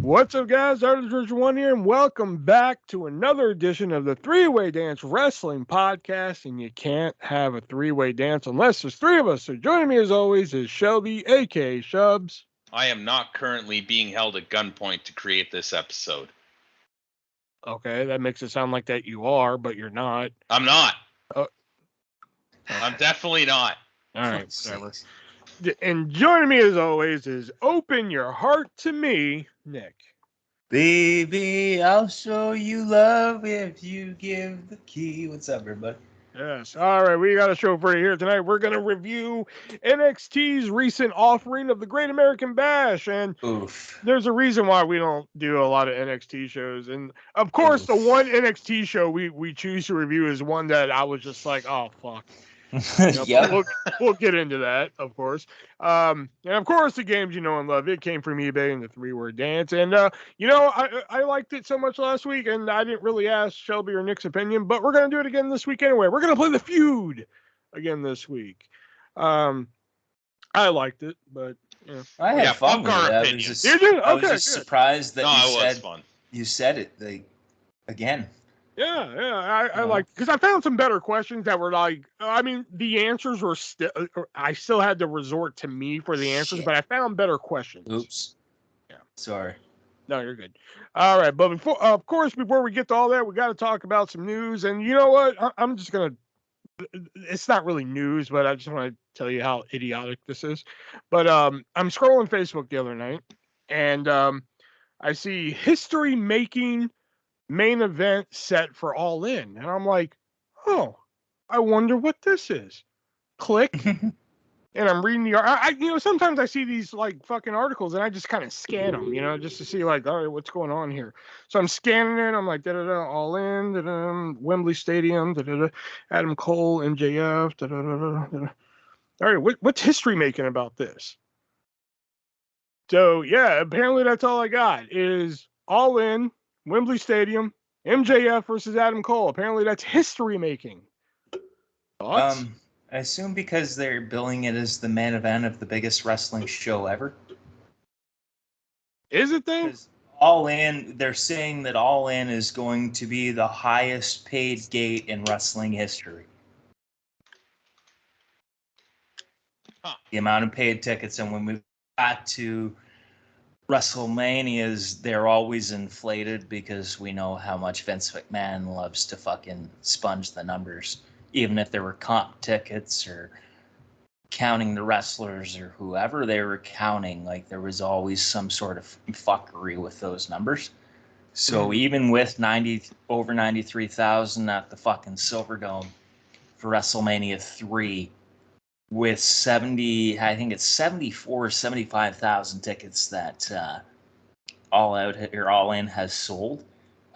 What's up, guys? ArtistVersion1 here, and welcome back to another edition of the Three-Way Dance Wrestling Podcast. And you can't have a three-way dance unless there's three of us. So joining me, as always, is Shelby, a.k.a. Shubs. I am not currently being held at gunpoint to create this episode. Okay, that makes it sound like that you are, but you're not. I'm not. Oh. I'm definitely not. All right, whatever. And joining me, as always, is Open Your Heart to Me, Nick. Baby, I'll show you love if you give the key. What's up, everybody? Yes. All right, we got a show for you here tonight. We're going to review NXT's recent offering of the Great American Bash. And there's a reason why we don't do a lot of NXT shows. And, of course, the one NXT show we choose to review is one that I was just like, oh, fuck. Yep. We'll get into that, of course. And of course, the games you know and love. It came from eBay and the three-word dance. And I liked it so much last week, and I didn't really ask Shelby or Nick's opinion, but we're gonna do it again this week anyway. We're gonna play the feud again this week. I liked it, but yeah. I had fun with it. I was just surprised that you said it again. Yeah, I like, because I found some better questions that were like, I mean, the answers were still, I still had to resort to me for the answers, but I found better questions. Oops. Yeah. Sorry. No, you're good. All right, but before we get to all that, we got to talk about some news. And you know what? I'm just going to, it's not really news, but I just want to tell you how idiotic this is. But I'm scrolling Facebook the other night, and I see history-making main event set for All In, and I'm like, oh, I wonder what this is. Click, and I'm reading the sometimes I see these like fucking articles and I just kind of scan them, just to see like, all right, what's going on here. So I'm scanning it. I'm like, All In, Wembley Stadium, Adam Cole, MJF, All right, what's history making about this? So yeah, apparently that's all I got is All In, Wembley Stadium, MJF versus Adam Cole. Apparently that's history making. Thoughts? I assume because they're billing it as the main event of the biggest wrestling show ever. Is it though? All In, they're saying that All In is going to be the highest paid gate in wrestling history. The amount of paid tickets, and when we got to WrestleManias, they're always inflated because we know how much Vince McMahon loves to fucking sponge the numbers. Even if there were comp tickets or counting the wrestlers or whoever they were counting, like there was always some sort of fuckery with those numbers. So even with over 93,000 at the fucking Silverdome for WrestleMania 3, with 74 or 75,000 tickets that All In has sold,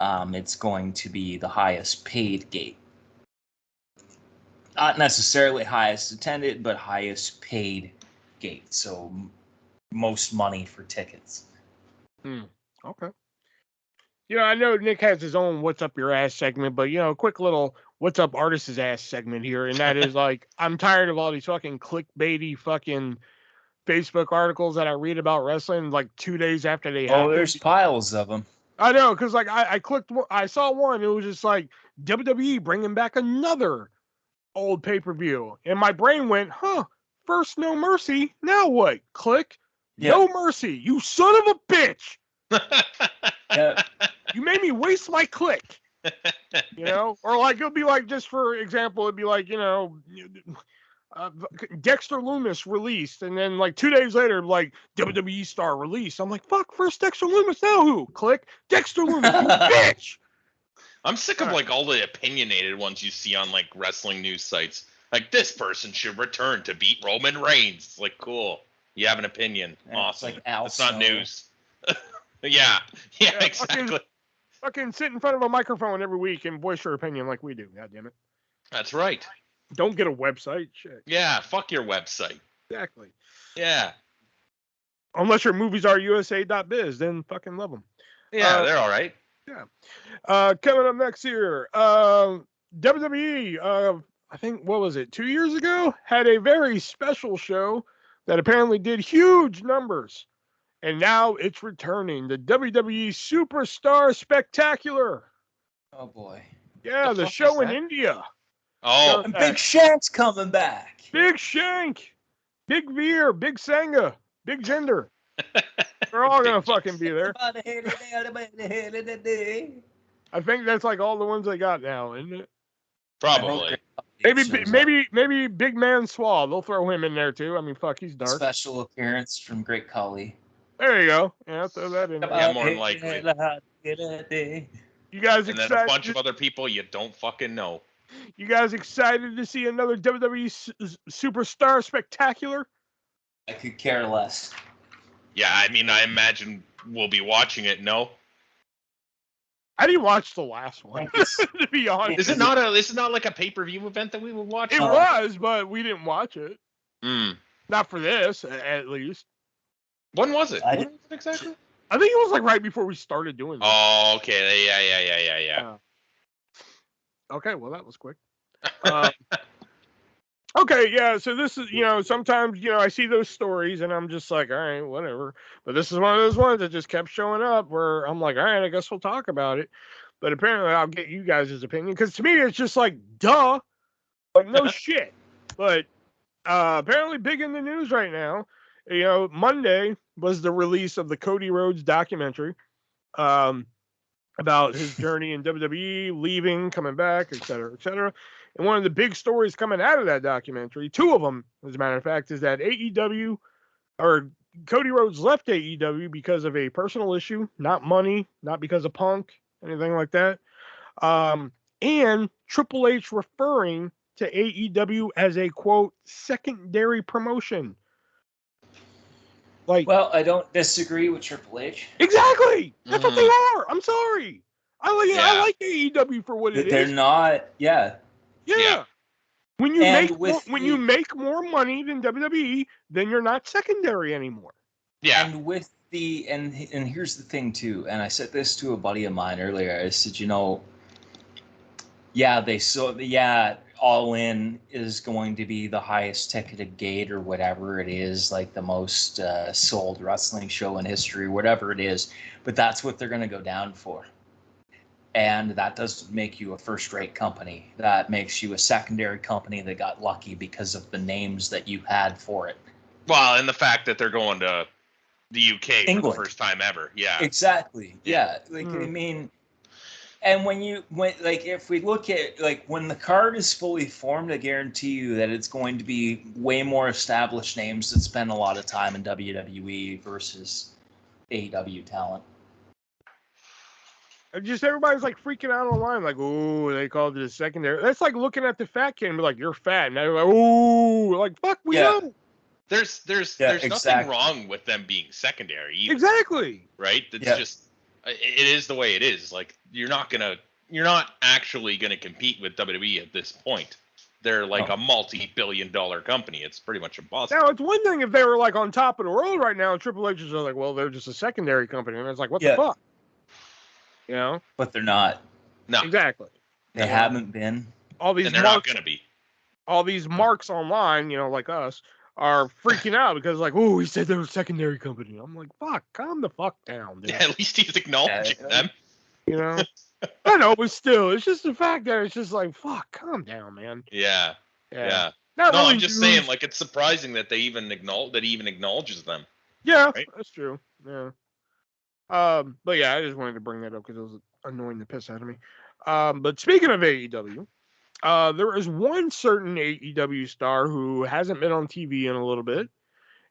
it's going to be the highest paid gate. Not necessarily highest attended, but highest paid gate. So most money for tickets. Okay. I know Nick has his own What's Up Your Ass segment, but, a quick little What's Up Artist's Ass segment here. And that is like, I'm tired of all these fucking clickbaity fucking Facebook articles that I read about wrestling like 2 days after they happen. Oh, there's piles of them. I know, because like I saw one. It was just like WWE bringing back another old pay-per-view. And my brain went, first No Mercy. Now what? Click. Yep. No Mercy. You son of a bitch. Yep. You made me waste my click. Or like it'll be like, just for example, it'd be like, Dexter Lumis released, and then like 2 days later, like WWE star released. I'm like, fuck, first Dexter Lumis, now who? Click. Dexter Lumis, you bitch. I'm sick of like all the opinionated ones you see on like wrestling news sites. Like, this person should return to beat Roman Reigns. It's like, cool. You have an opinion. Awesome. Like it's not news. Yeah, exactly. Fucking sit in front of a microphone every week and voice your opinion like we do. God damn it. That's right. Don't get a website. Shit. Yeah, fuck your website. Exactly. Yeah. Unless your moviesarusa.biz, then fucking love them. Yeah, they're all right. Yeah. Coming up next here, WWE, I think, what was it, 2 years ago, had a very special show that apparently did huge numbers. and now it's returning. The WWE Superstar Spectacular. Oh boy. Yeah, the show in India. Oh, and Big Shank's coming back. Big Shank, Big Veer, Big Sangha, Big Jinder. They're all gonna fucking be there. I think that's like all the ones they got now, isn't it? Probably. Maybe Big Man Swall. They'll throw him in there too. I mean, fuck, he's dark. Special appearance from Great Khali. There you go. Yeah, throw that in there. Yeah, more than likely. You guys and excited? then a bunch of other people you don't fucking know. You guys excited to see another WWE Superstar Spectacular? I could care less. Yeah, I mean, I imagine we'll be watching it. No. I didn't watch the last one, to be honest. Is it not like a pay-per-view event that we would watch? It was, but we didn't watch it. Mm. Not for this, at least. When was it? When was it exactly? I think it was like right before we started doing this. Oh, okay. Yeah. Okay, well, that was quick. Okay, yeah, so this is, sometimes, I see those stories and I'm just like, all right, whatever. But this is one of those ones that just kept showing up where I'm like, all right, I guess we'll talk about it. But apparently I'll get you guys' opinion because to me it's just like, duh, like no shit. But apparently big in the news right now. Monday was the release of the Cody Rhodes documentary about his journey in WWE, leaving, coming back, et cetera, et cetera. And one of the big stories coming out of that documentary, two of them, as a matter of fact, is that AEW, or Cody Rhodes left AEW because of a personal issue, not money, not because of Punk, anything like that. And Triple H referring to AEW as a, quote, secondary promotion. Well, I don't disagree with Triple H. Exactly. That's what they are. I'm sorry. I like AEW for what it is. They're not. Yeah. Yeah. When you make more money than WWE, then you're not secondary anymore. Yeah. And with and here's the thing too. And I said this to a buddy of mine earlier. I said, All In is going to be the highest ticketed gate or whatever it is, like the most sold wrestling show in history, whatever it is. But that's what they're going to go down for. And that doesn't make you a first-rate company. That makes you a secondary company that got lucky because of the names that you had for it. Well, and the fact that they're going to the UK England. for the first time ever. Yeah. Exactly. Yeah. I mean, and if we look at, when the card is fully formed, I guarantee you that it's going to be way more established names that spend a lot of time in WWE versus AEW talent. Just everybody's like freaking out online, like, "Ooh, they called it a secondary." That's like looking at the fat kid and be like, "You're fat," and they're like, "Ooh," like, "Fuck, we know." There's nothing wrong with them being secondary. Either, exactly. Right. It's just it is the way it is. Like you're not actually gonna compete with WWE at this point. They're like a multi-billion-dollar company. It's pretty much impossible. Now it's one thing if they were like on top of the world right now, and Triple H is like, "Well, they're just a secondary company," and it's like, "What the fuck?" But they're not. No. Exactly. They haven't been. All these and they're not going to be. All these marks online, like us, are freaking out because like, "Oh, he said they're a secondary company." I'm like, "Fuck, calm the fuck down, dude." Yeah, at least he's acknowledging them. I know, but still, it's just the fact that it's just like, "Fuck, calm down, man." Yeah. Not no, really I'm just saying, like, it's surprising that he even acknowledges them. Yeah, right? That's true. Yeah. But yeah, I just wanted to bring that up because it was annoying the piss out of me. But speaking of AEW, there is one certain AEW star who hasn't been on TV in a little bit,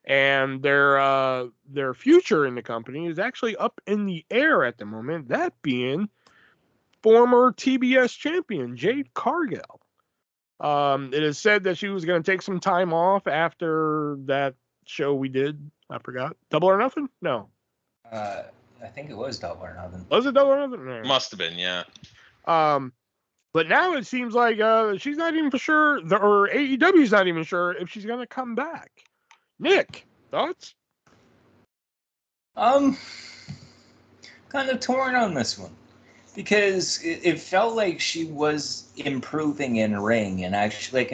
and their future in the company is actually up in the air at the moment. That being former TBS champion Jade Cargill. It is said that she was going to take some time off after that show we did. I forgot. Double or Nothing? No. I think it was Double or Nothing. Was it Double or Nothing? No. Must have been, yeah. But now it seems like she's not even for sure, or AEW's not even sure if she's going to come back. Nick, thoughts? Kind of torn on this one. Because it felt like she was improving in ring. And actually,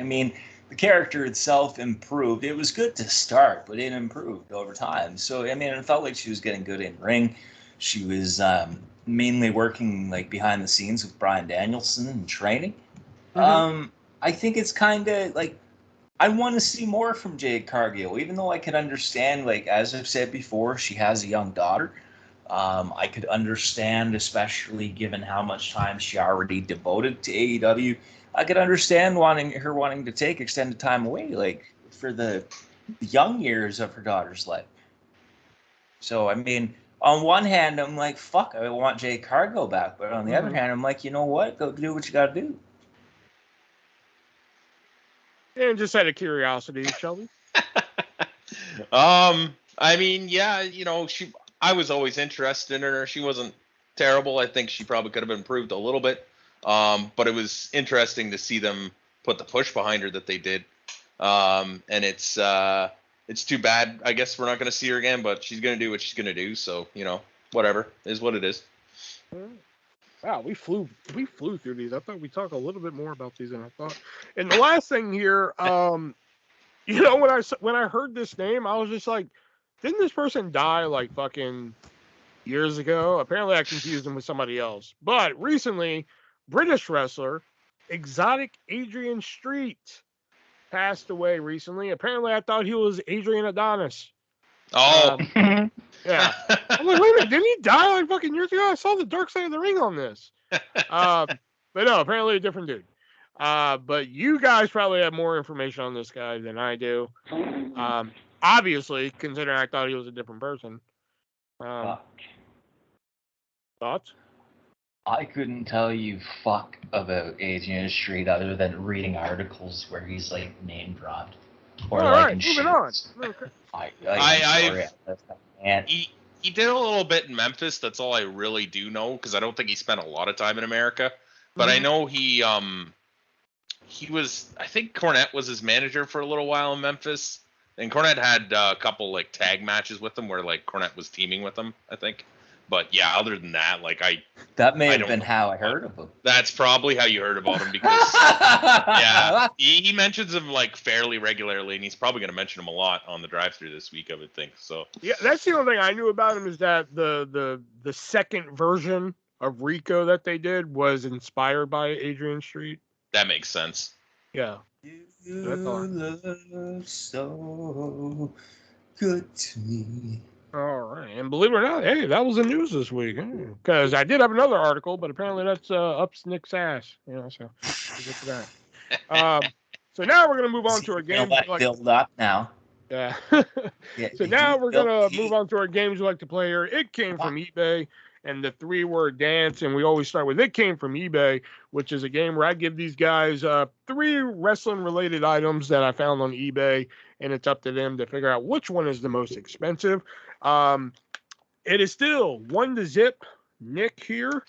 the character itself improved. It was good to start, but it improved over time. So, I mean, it felt like she was getting good in ring. She was mainly working like behind the scenes with Bryan Danielson and training. I think it's kind of like, I want to see more from Jade Cargill, even though I can understand, like, as I've said before, she has a young daughter. I could understand, especially given how much time she already devoted to AEW. I could understand wanting to take extended time away, like for the young years of her daughter's life. So, I mean, on one hand, I'm like, fuck, I want Jade Cargill back. But on the other hand, I'm like, you know what? Go do what you got to do. And just out of curiosity, Shelby. I mean, yeah, you know, I was always interested in her. She wasn't terrible. I think she probably could have improved a little bit. But it was interesting to see them put the push behind her that they did. And it's too bad. I guess we're not going to see her again, but she's going to do what she's going to do. So, you know, whatever is what it is. Wow, we flew through these. I thought we talked a little bit more about these than I thought. And the last thing here, you know, when I heard this name, I was just like, didn't this person die like fucking years ago? Apparently, I confused him with somebody else. But recently, British wrestler Exotic Adrian Street passed away recently. Apparently, I thought he was Adrian Adonis. Oh. Yeah. I'm like, wait a minute, didn't he die like fucking years ago? I saw the Dark Side of the Ring on this. But no, apparently a different dude. But you guys probably have more information on this guy than I do. Obviously, considering I thought he was a different person. Thoughts? I couldn't tell you fuck about Adrian Street other than reading articles where he's like name dropped. Or all like right, moving on. Okay. He did a little bit in Memphis. That's all I really do know, because I don't think he spent a lot of time in America. But I know he was, I think Cornette was his manager for a little while in Memphis, and Cornette had a couple like tag matches with him where like Cornette was teaming with him, I think. But yeah, other than that, like that may have been how I heard of him. That's probably how you heard about him, because yeah, he mentions him like fairly regularly, and he's probably going to mention him a lot on the drive-through this week, I would think. So yeah, that's the only thing I knew about him, is that the second version of Rico that they did was inspired by Adrian Street. That makes sense. Yeah. That's all. So good to me. All right, and believe it or not, hey, that was the news this week. Because I did have another article, but apparently that's up Nick's ass. You know, so we'll get to that. So now we're gonna move on to our games. Build up now. Yeah. So now we're gonna move on to our games we like to play here. It came from eBay, and the 3-word dance, and we always start with "It came from eBay," which is a game where I give these guys 3 wrestling-related items that I found on eBay, and it's up to them to figure out which one is the most expensive. It is still 1-0 Nick here.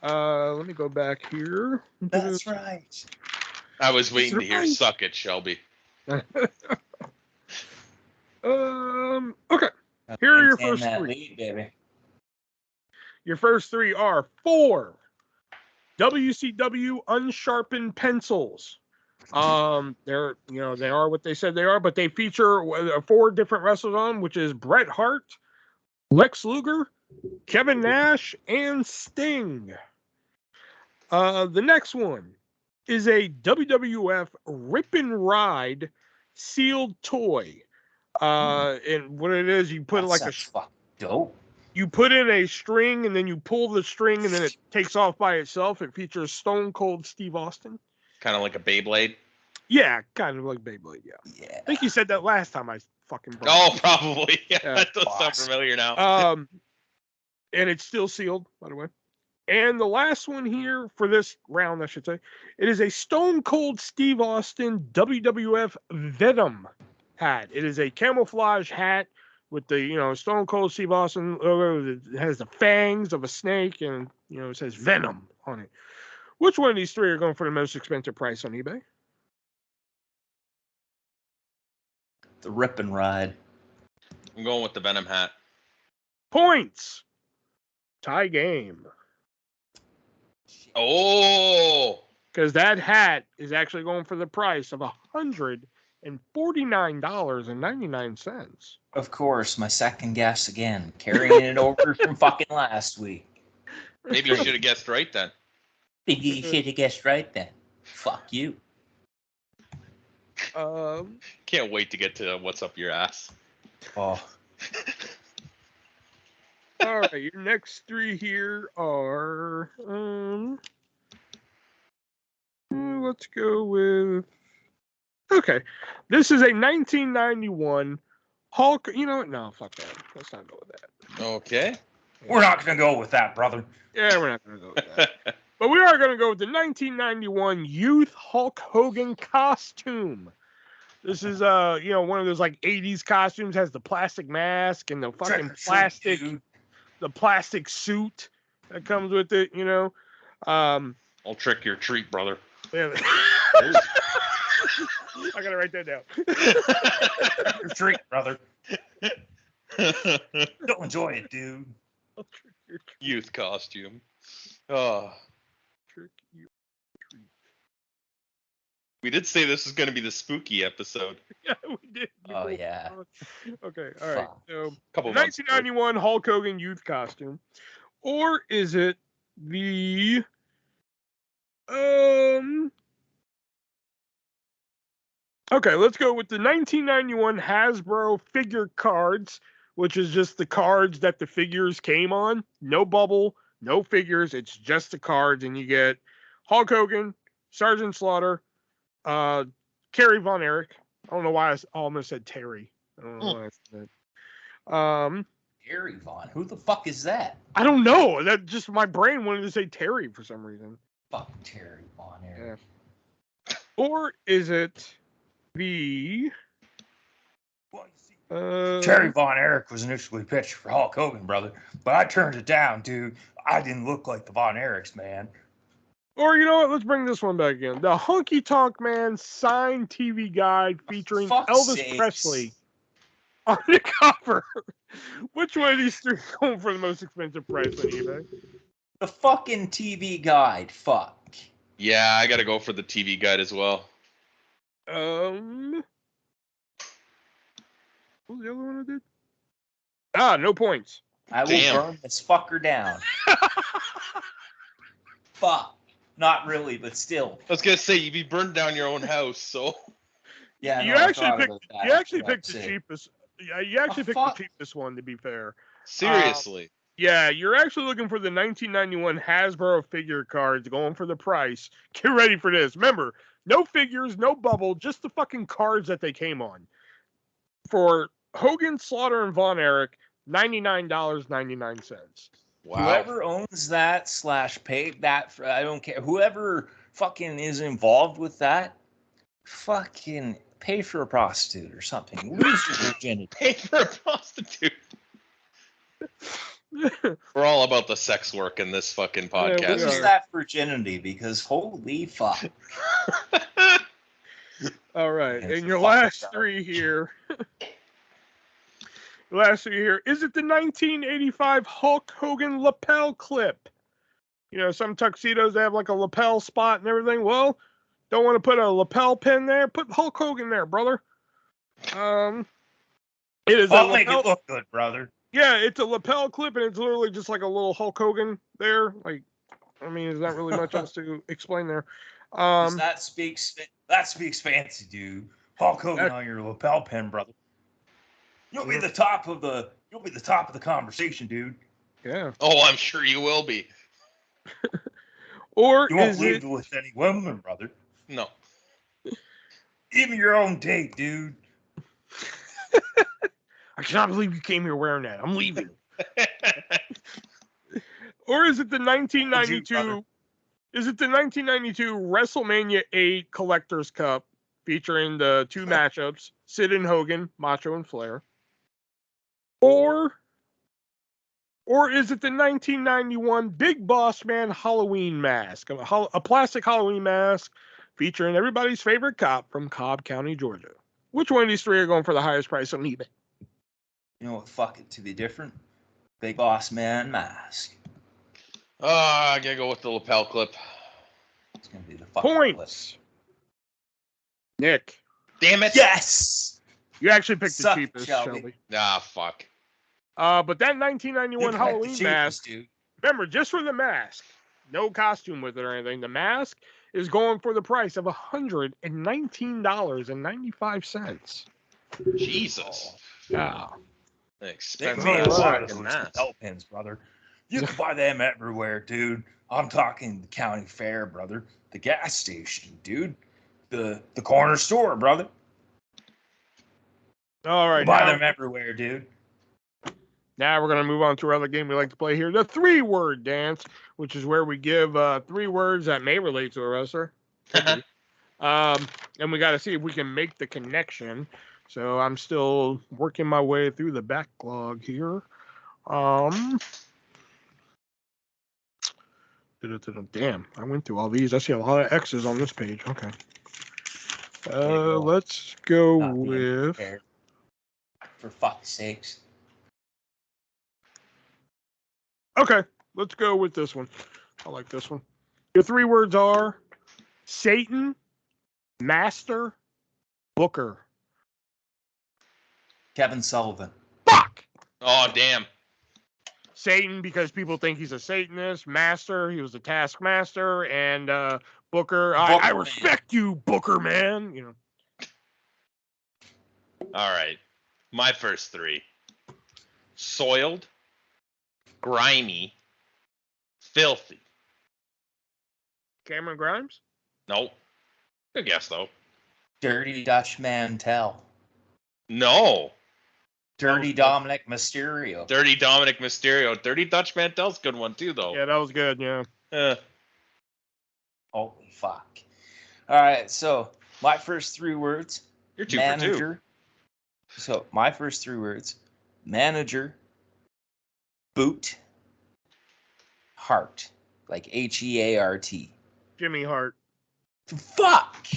Let me go back here. That's right. I was waiting to hear "Suck It, Shelby." Okay. Here are your first 3. Lead, baby. Your first 3 are 4 WCW unsharpened pencils. They're, you know, they are what they said they are, but they feature 4 different wrestlers on, which is Bret Hart, Lex Luger, Kevin Nash, and Sting. The next one is a WWF Rip and Ride sealed toy. And what it is, you put like a dope. You put in a string, and then you pull the string, and then it takes off by itself. It features Stone Cold Steve Austin. Kind of like a Beyblade. Yeah, kind of like Beyblade. Yeah. I think you said that last time I fucking brought it. Oh, probably. Yeah, that does sound familiar now. And it's still sealed, by the way. And the last one here for this round, I should say, it is a Stone Cold Steve Austin WWF Venom hat. It is a camouflage hat with the, you know, Stone Cold Steve Austin logo. It has the fangs of a snake, and, you know, it says Venom on it. Which one of these 3 are going for the most expensive price on eBay? The Rip and Ride. I'm going with the Venom hat. Points. Tie game. Oh. because that hat is actually going for the price of $149.99. Of course, my second guess again, carrying it over from fucking last week. Maybe you should have guessed right then. Maybe you should have guessed right then. Fuck you. Can't wait to get to what's up your ass. Oh. All right, your next three here are let's go with okay. This is a 1991 Hulk. You know what? No, fuck that. Let's not go with that. Okay. We're not gonna go with that, brother. Yeah, we're not gonna go with that. But we are gonna go with the 1991 Youth Hulk Hogan costume. This is one of those like 80s costumes, has the plastic mask and the fucking plastic suit that comes with it, I'll trick your treat, brother. Yeah. I gotta write that down. Your treat, brother. Don't enjoy it, dude. I'll trick your treat. Youth costume. Oh. Trick your treat. We did say this is going to be the spooky episode. Yeah, we did. Oh, yeah. Okay, all right. So, Couple 1991 Hulk Hogan youth costume. Or is it the Okay, let's go with the 1991 Hasbro figure cards, which is just the cards that the figures came on. No bubble, no figures. It's just the cards, and you get Hulk Hogan, Sergeant Slaughter, Kerry Von Erich. I don't know why I almost said Terry. I don't know why I said that. Terry Von? Who the fuck is that? I don't know. That just my brain wanted to say Terry for some reason. Fuck Terry Von Erich. Yeah. Or is it the Terry Von Erich was initially pitched for Hulk Hogan, brother, but I turned it down, dude. I didn't look like the Von Erichs, man. Or you know what? Let's bring this one back again. The Honky Tonk Man signed TV guide featuring Elvis Presley on the cover. Which one of these three is going for the most expensive price on eBay? The fucking TV guide. Fuck. Yeah, I gotta go for the TV guide as well. What was the other one I did? Ah, no points. I will burn this fucker down. Fuck. Not really, but still. I was gonna say you'd be burned down your own house, so. Yeah, you actually picked the cheapest. Yeah, you actually picked the cheapest one, to be fair. Seriously. Yeah, you're actually looking for the 1991 Hasbro figure cards, going for the price. Get ready for this. Remember, no figures, no bubble, just the fucking cards that they came on. For Hogan, Slaughter, and Von Erich, $99.99. Wow. Whoever owns that / paid that, I don't care. Whoever fucking is involved with that, fucking pay for a prostitute or something. Lose your virginity. Pay for a prostitute. We're all about the sex work in this fucking podcast. Lose that virginity, because holy fuck. All right, and your last three here. Is it the 1985 Hulk Hogan lapel clip? You know, some tuxedos have like a lapel spot and everything. Well, don't want to put a lapel pin there? Put Hulk Hogan there, brother. It is. I'll make it look good, brother. Yeah, it's a lapel clip, and it's literally just like a little Hulk Hogan there. Like, I mean, there's not really much else to explain there. That speaks fancy, dude. Hulk Hogan on your lapel pin, brother. You'll be the top of the conversation, dude. Yeah. Oh, I'm sure you will be. Or you won't leave with any woman, brother. No. Even your own date, dude. I cannot believe you came here wearing that. I'm leaving. Or is it the 1992? Is it the 1992 WrestleMania 8 Collector's Cup featuring the two matchups, Sid and Hogan, Macho and Flair? Or is it the 1991 Big Boss Man Halloween mask, a plastic Halloween mask featuring everybody's favorite cop from Cobb County, Georgia? Which one of these three are going for the highest price on eBay? You know what? Fuck it, to be different. Big Boss Man mask. I gotta go with the lapel clip. It's gonna be the fucking Points. Nick. Damn it. Yes. You actually picked Suck, the cheapest, Shelby. Shelby. Ah, fuck. But that 1991 Halloween mask, dude. remember, just for the mask, no costume with it or anything, the mask is going for the price of $119.95. Jesus. Yeah. An They expensive made a ass lot of fucking those mask. belt pins, brother. You can buy them everywhere, dude. I'm talking the county fair, brother. The gas station, dude. The corner store, brother. All You right. can buy Now, them everywhere, dude. now we're going to move on to our other game we like to play here, the 3-word dance, which is where we give 3 words that may relate to a wrestler. And we got to see if we can make the connection. So I'm still working my way through the backlog here. Damn, I went through all these. I see a lot of X's on this page. Okay. Let's go with. For fuck's sakes. Okay, let's go with this one. I like this one. Your 3 words are Satan, Master, Booker. Kevin Sullivan. Fuck! Oh, damn. Satan, because people think he's a Satanist. Master, he was a taskmaster. And Booker, I respect you, Booker, man. You know. All right. My first 3. Soiled, grimy, filthy. Cameron Grimes? Nope. Good guess, though. Dirty Dutch Mantel. No. Dirty Dominic Mysterio. Dirty Dominic Mysterio. Dirty Dutch Mantel's a good one, too, though. Yeah, that was good, yeah. Holy fuck. All right, so my first 3 words. You're 2 manager. for 2. So my first 3 words. Manager. Boot. Heart. Like Heart. Jimmy Hart. Fuck!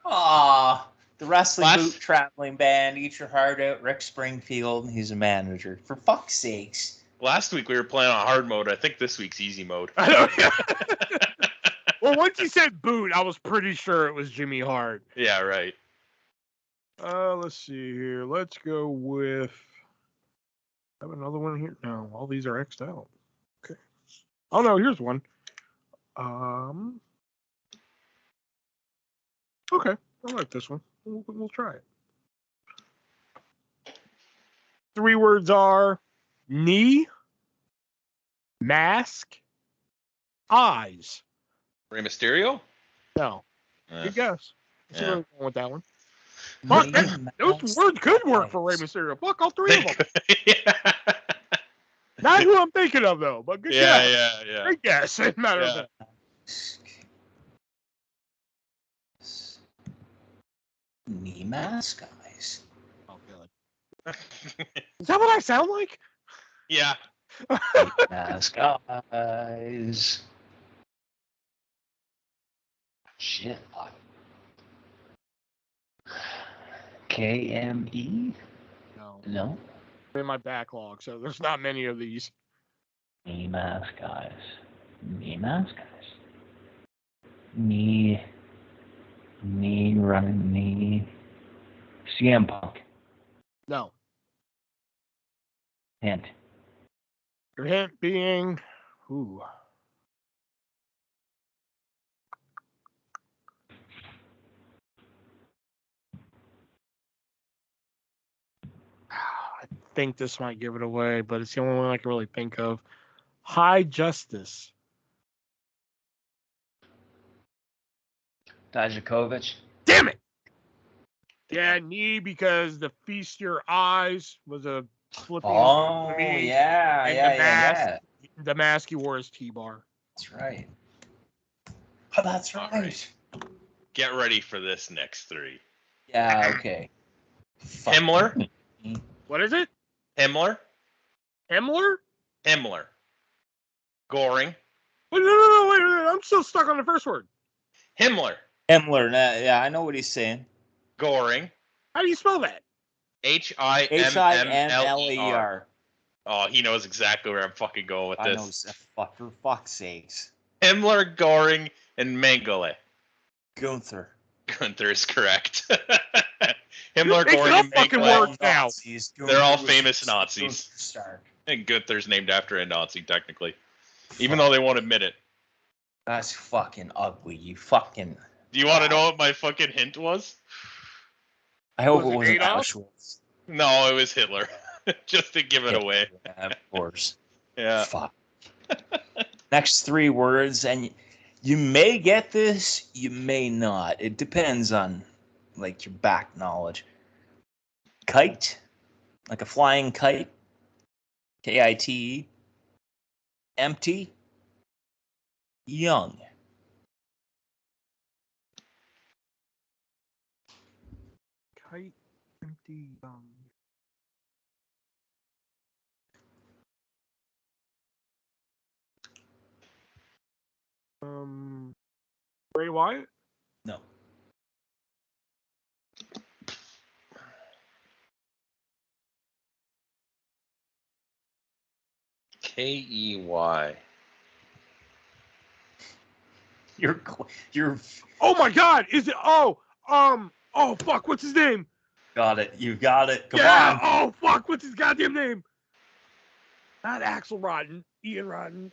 Aw. The wrestling boot traveling band. Eat your heart out. Rick Springfield. He's a manager. For fuck's sakes. Last week we were playing on hard mode. I think this week's easy mode. Well, once you said boot, I was pretty sure it was Jimmy Hart. Yeah, right. Let's see here. Let's go with. I have another one here. No, all these are X'd out. Okay. Oh no, here's one. Okay, I like this one. We'll try it. 3 words are knee, mask, eyes. Rey Mysterio? No. Good guess. Let's see where we're going with that one. Fuck, those words could work for Rey Mysterio. Fuck, all 3 of them. Yeah. Not who I'm thinking of, though, but good guess. Yeah. Great guess. Matter of fact. Knee mask eyes. Oh, God. Is that what I sound like? Yeah. Mask eyes. Shit. KME? No. No. In my backlog, so there's not many of these. Knee mask eyes. Knee mask eyes. Knee running knee. CM Punk. No. Hint. Your hint being, ooh. I think this might give it away, but it's the only one I can really think of. High Justice. Dijakovic. Damn it! Yeah, knee because the feast your eyes was a flipping. Oh, knee, yeah, and yeah. The mask he wore is T-bar. That's right. Oh, that's right. Right. Get ready for this next 3. Yeah, okay. Himmler. What is it? Himmler. Himmler? Himmler. Goring. Wait, no, wait. I'm still stuck on the first word. Himmler. Himmler, yeah, I know what he's saying. Goring. How do you spell that? Himmler. Oh, he knows exactly where I'm fucking going with this. I know, for fuck's sakes. Himmler, Göring, and Mengele. Gunther. Gunther is correct. Himmler, Making Göring, up and fucking Mengele. words now. They're all famous Nazis. And Gunther's named after a Nazi, technically. Even though they won't admit it. That's fucking ugly. You fucking... Do you want to know what my fucking hint was? I hope Was it it wasn't Adolf? Auschwitz. No, it was Hitler. Just to give it away. Yeah, of course. Yeah. Fuck. Next 3 words, and you may get this, you may not. It depends on, like, your back knowledge. Kite, like a flying kite. K-I-T-E. Empty. Young. Kite, empty, Bray Wyatt? No. K-E-Y. You're. Oh my God! Is it? Oh fuck! What's his name? Got it. You got it. Come Yeah. on. Oh fuck! What's his goddamn name? Not Axel Rotten. Ian Rotten.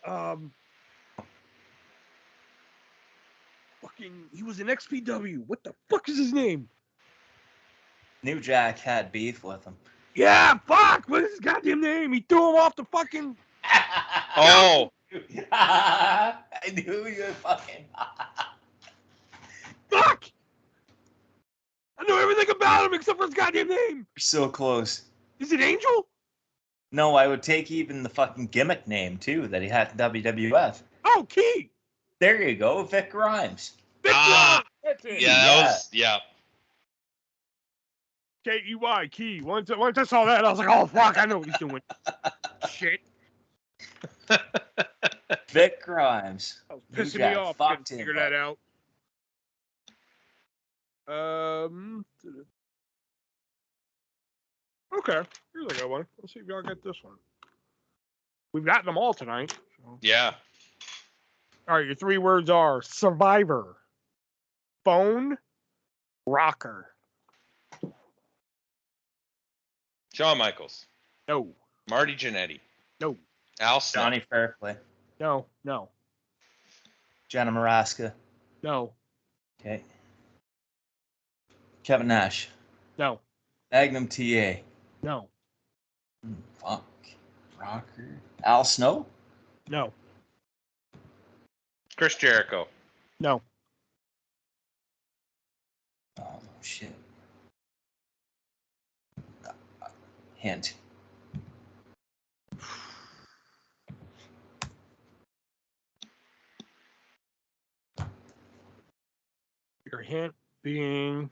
Fucking. He was in XPW. What the fuck is his name? New Jack had beef with him. Yeah. Fuck. What is his goddamn name? He threw him off the fucking. Oh. I knew you fucking. Fuck. I know everything about him except for his goddamn name. You're so close. Is it Angel? No, I would take even the fucking gimmick name too that he had in WWF. Oh, Key. There you go, Vic Grimes. Vic Grimes. That's it. Yeah, that was, yeah. K-E-Y, Key. Once I saw that, I was like, oh, fuck, I know what he's doing. Shit. Vic Grimes. That was New pissing me Jack off. fucked Couldn't him figure that up. out. Okay. Here's a good one. Let's see if y'all get this one. We've gotten them all tonight. So. Yeah. All right, your 3 words are survivor, phone, rocker. Shawn Michaels. No. Marty Jannetty. No. Al Snow. Johnny Fairplay. No. No. Jenna Maraska. No. Okay. Kevin Nash. No. Magnum TA. No. Fuck. Rocker. Al Snow. No. Chris Jericho. No. Oh shit. Hint. Your hint being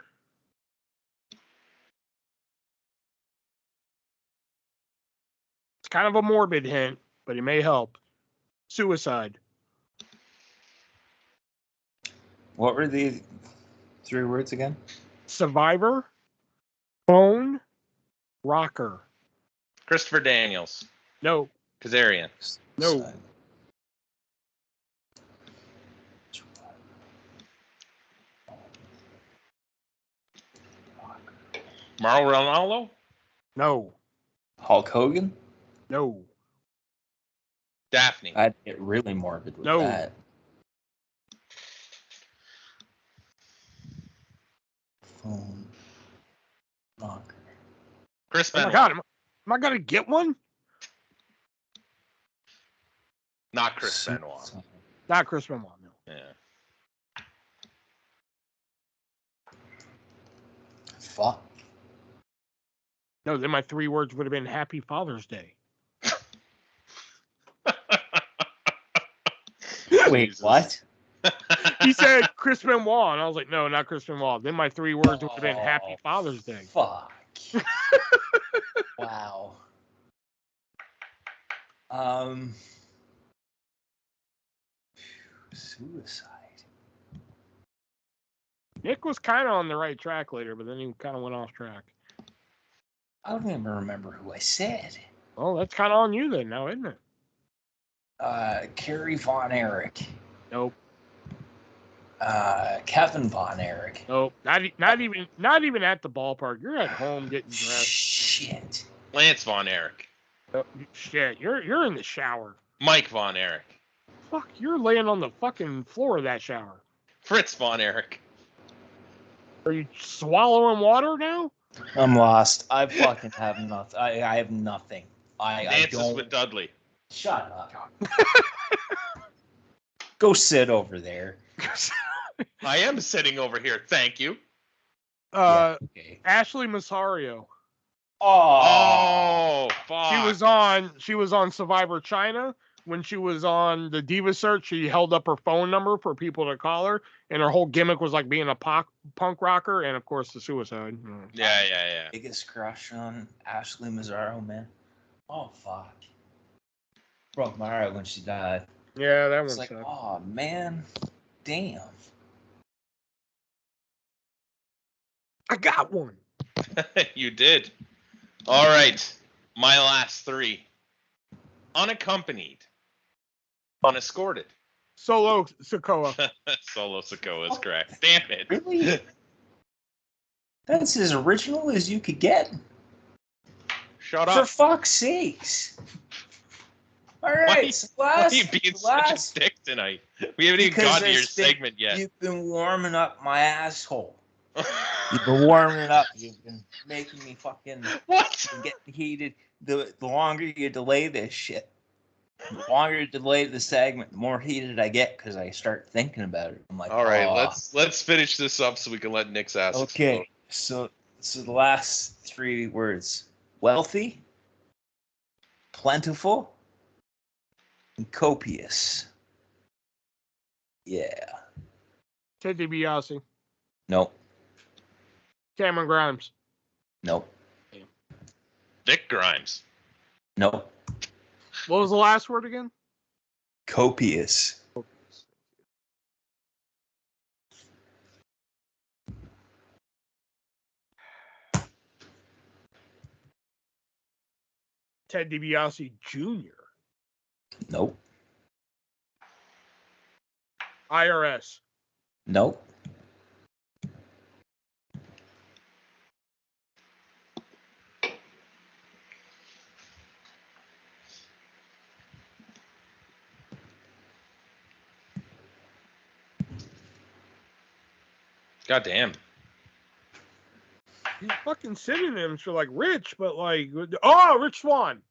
it's kind of a morbid hint, but it may help. Suicide. What were the 3 words again? Survivor, phone, rocker. Christopher Daniels. No. Kazarian. No. Mauro Ronaldo. No. Hulk Hogan? No. Daphne. I'd get really morbid with No. that. Phone. Rocker. Chris Oh my Benoit. God. Am I going to get one? Not Chris Benoit. Not Chris Benoit, no. Yeah. Fuck. No, then my 3 words would have been Happy Father's Day. Wait, Jesus. what? He said Chris Benoit, and I was like, no, not Chris Benoit. Then my 3 words would have been Happy Father's Day. Fuck. Wow. Suicide. Nick was kind of on the right track later, but then he kind of went off track. I don't even remember who I said. Well, that's kind of on you then now, isn't it? Kerry Von Erich. Nope. Kevin Von Erich. Nope. Not even at the ballpark. You're at home getting dressed. Shit. Lance Von Erich. Oh, shit. You're in the shower. Mike Von Erich. Fuck. You're laying on the fucking floor of that shower. Fritz Von Erich. Are you swallowing water now? I'm lost. I fucking have nothing. I have nothing. I don't. with Dudley. Shut up. Go sit over there. I am sitting over here. Thank you. Okay. Ashley Massario. Oh, fuck. She was on Survivor China. When she was on the Diva Search, she held up her phone number for people to call her, and her whole gimmick was like being a punk rocker, and of course the suicide. Yeah. Biggest crush on Ashley Mazzaro, man. Oh fuck. Broke my heart when she died. Yeah, that It's one like, sucked. oh man, damn. I got one. You did. All right. My last three. Unaccompanied. Unescorted. Solo Sokoa. Solo Sokoa is correct. Damn it. Really? That's as original as you could get. Shut For up. fuck's sakes. All right. Why are you being such a dick tonight? We haven't even gotten to your segment yet. You've been warming up my asshole. You've been warming it up. You've been making me fucking get heated. The longer you delay this shit, the longer you delay the segment, the more heated I get because I start thinking about it. I'm like, all right, let's finish this up so we can let Nick's ass explode. So the last three words: wealthy, plentiful, and copious. Yeah. Ted DiBiase. Nope. Cameron Grimes. Nope. Dick Grimes. Nope. What was the last word again? Copious. Ted DiBiase Jr. Nope. IRS. Nope. God damn. These fucking synonyms for like rich, but like Rich Swan.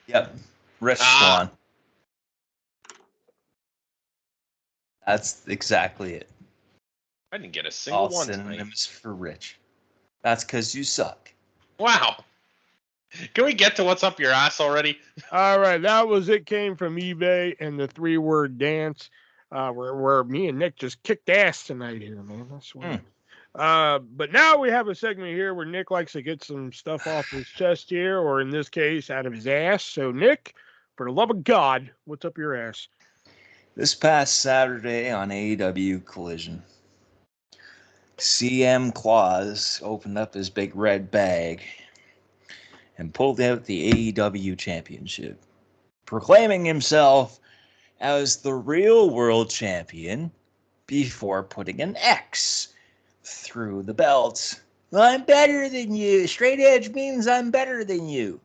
Yep. Rich Swan. That's exactly it. I didn't get a single All one synonyms tonight. for rich. That's because you suck. Wow. Can we get to what's up your ass already? All right, that was it. Came from eBay and the 3-word dance, where me and Nick just kicked ass tonight here, man. I swear. But now we have a segment here where Nick likes to get some stuff off his chest here, or in this case, out of his ass. So, Nick, for the love of God, what's up your ass? This past Saturday on AEW Collision, CM Claus opened up his big red bag and pulled out the AEW Championship, proclaiming himself as the real world champion before putting an X through the belt. I'm better than you. Straight edge means I'm better than you.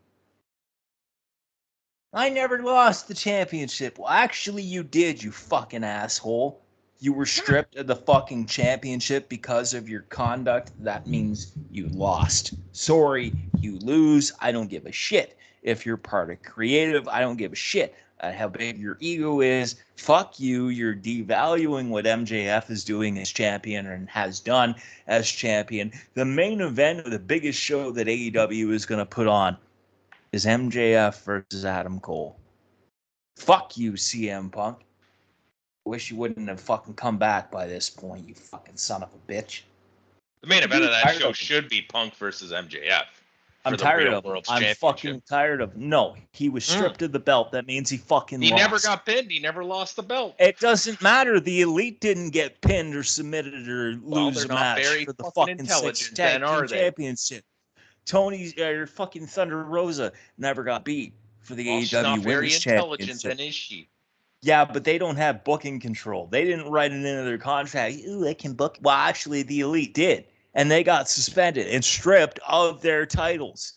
I never lost the championship. Well, actually, you did, you fucking asshole. You were stripped of the fucking championship because of your conduct. That means you lost. Sorry, you lose. I don't give a shit. If you're part of creative, I don't give a shit how big your ego is. Fuck you. You're devaluing what MJF is doing as champion and has done as champion. The main event of the biggest show that AEW is going to put on is MJF versus Adam Cole. Fuck you, CM Punk. Wish you wouldn't have fucking come back by this point, you fucking son of a bitch. The main event of that show should be Punk versus MJF. I'm tired of him. I'm fucking tired of him. No, he was stripped of the belt. That means he fucking lost. He never got pinned. He never lost the belt. It doesn't matter. The Elite didn't get pinned or submitted or lose a match for the fucking six tag team championship. Tony's fucking Thunder Rosa never got beat for the AEW Women's Championship. Then is she? Yeah, but they don't have booking control. They didn't write it into their contract. Ooh, they can book. Well, actually, the Elite did, and they got suspended and stripped of their titles.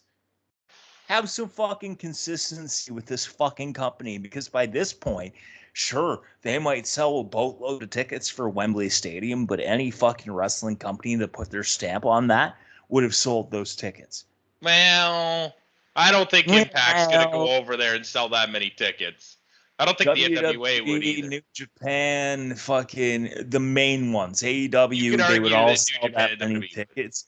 Have some fucking consistency with this fucking company, because by this point, sure, they might sell a boatload of tickets for Wembley Stadium, but any fucking wrestling company that put their stamp on that would have sold those tickets. Well, I don't think Impact's going to go over there and sell that many tickets. I don't think the NWA would either. New Japan, fucking the main ones, AEW, they would all sell that many tickets.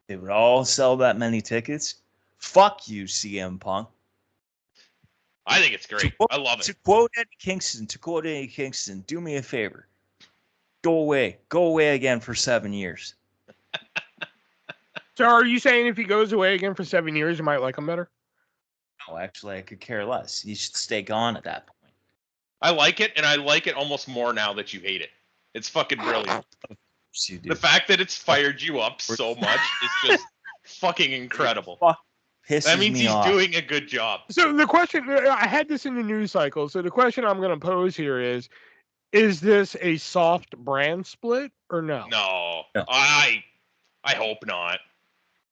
They would all sell that many tickets. Fuck you, CM Punk. I think it's great. I love it. To quote Eddie Kingston, do me a favor. Go away. Go away again for 7 years. So are you saying if he goes away again for 7 years, you might like him better? No, actually, I could care less. You should stay gone at that point. I like it, and I like it almost more now that you hate it. It's fucking brilliant. The fact that it's fired you up so much is just fucking incredible. That means he's doing a good job. So the question, I had this in the news cycle. So the question I'm going to pose here is this a soft brand split or no? No. I hope not.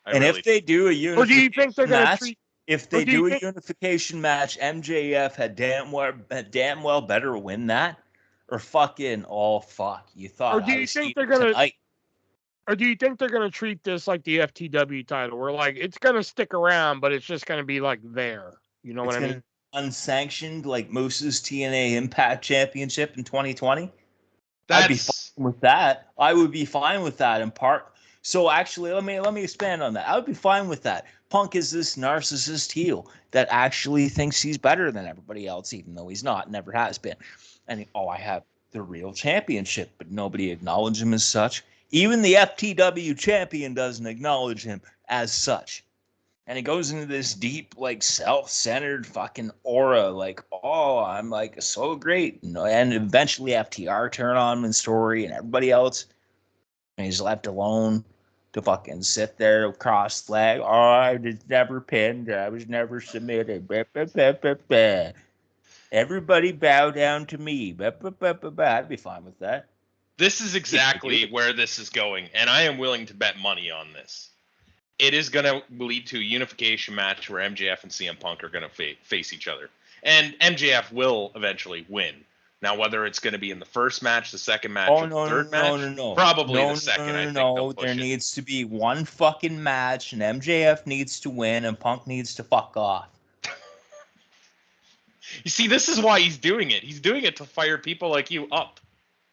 If they do a unification or do you think they're going to treat? If they do a unification match, MJF had damn well better win that, or fucking you thought. Or do you think they're going to? Or do you think they're going to treat this like the FTW title, where like it's going to stick around, but it's just going to be like there? You know what I mean? Unsanctioned, like Moose's TNA Impact Championship in 2020. I'd be fine with that. I would be fine with that in part. So actually, let me expand on that. I would be fine with that. Punk is this narcissist heel that actually thinks he's better than everybody else, even though he's not, never has been. And I have the real championship, but nobody acknowledges him as such. Even the FTW champion doesn't acknowledge him as such. And it goes into this deep, like, self-centered fucking aura, like, I'm, like, so great. And eventually FTR turn on him in story and everybody else. And he's left alone to fucking sit there cross-legged. I was never pinned. I was never submitted. Everybody bow down to me. I'd be fine with that. This is exactly where this is going, and I am willing to bet money on this. It is going to lead to a unification match where MJF and CM Punk are going to face each other. And MJF will eventually win. Now, whether it's going to be in the first match, the second match, or the third match, probably the second, I think. There needs to be one fucking match, and MJF needs to win, and Punk needs to fuck off. You see, this is why he's doing it. He's doing it to fire people like you up.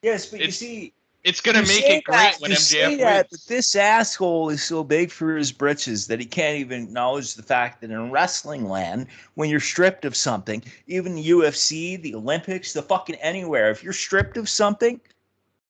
Yes, but you see, it's going to make it great when MJF wins. But this asshole is so big for his britches that he can't even acknowledge the fact that in wrestling land, when you're stripped of something, even the UFC, the Olympics, the fucking anywhere, if you're stripped of something,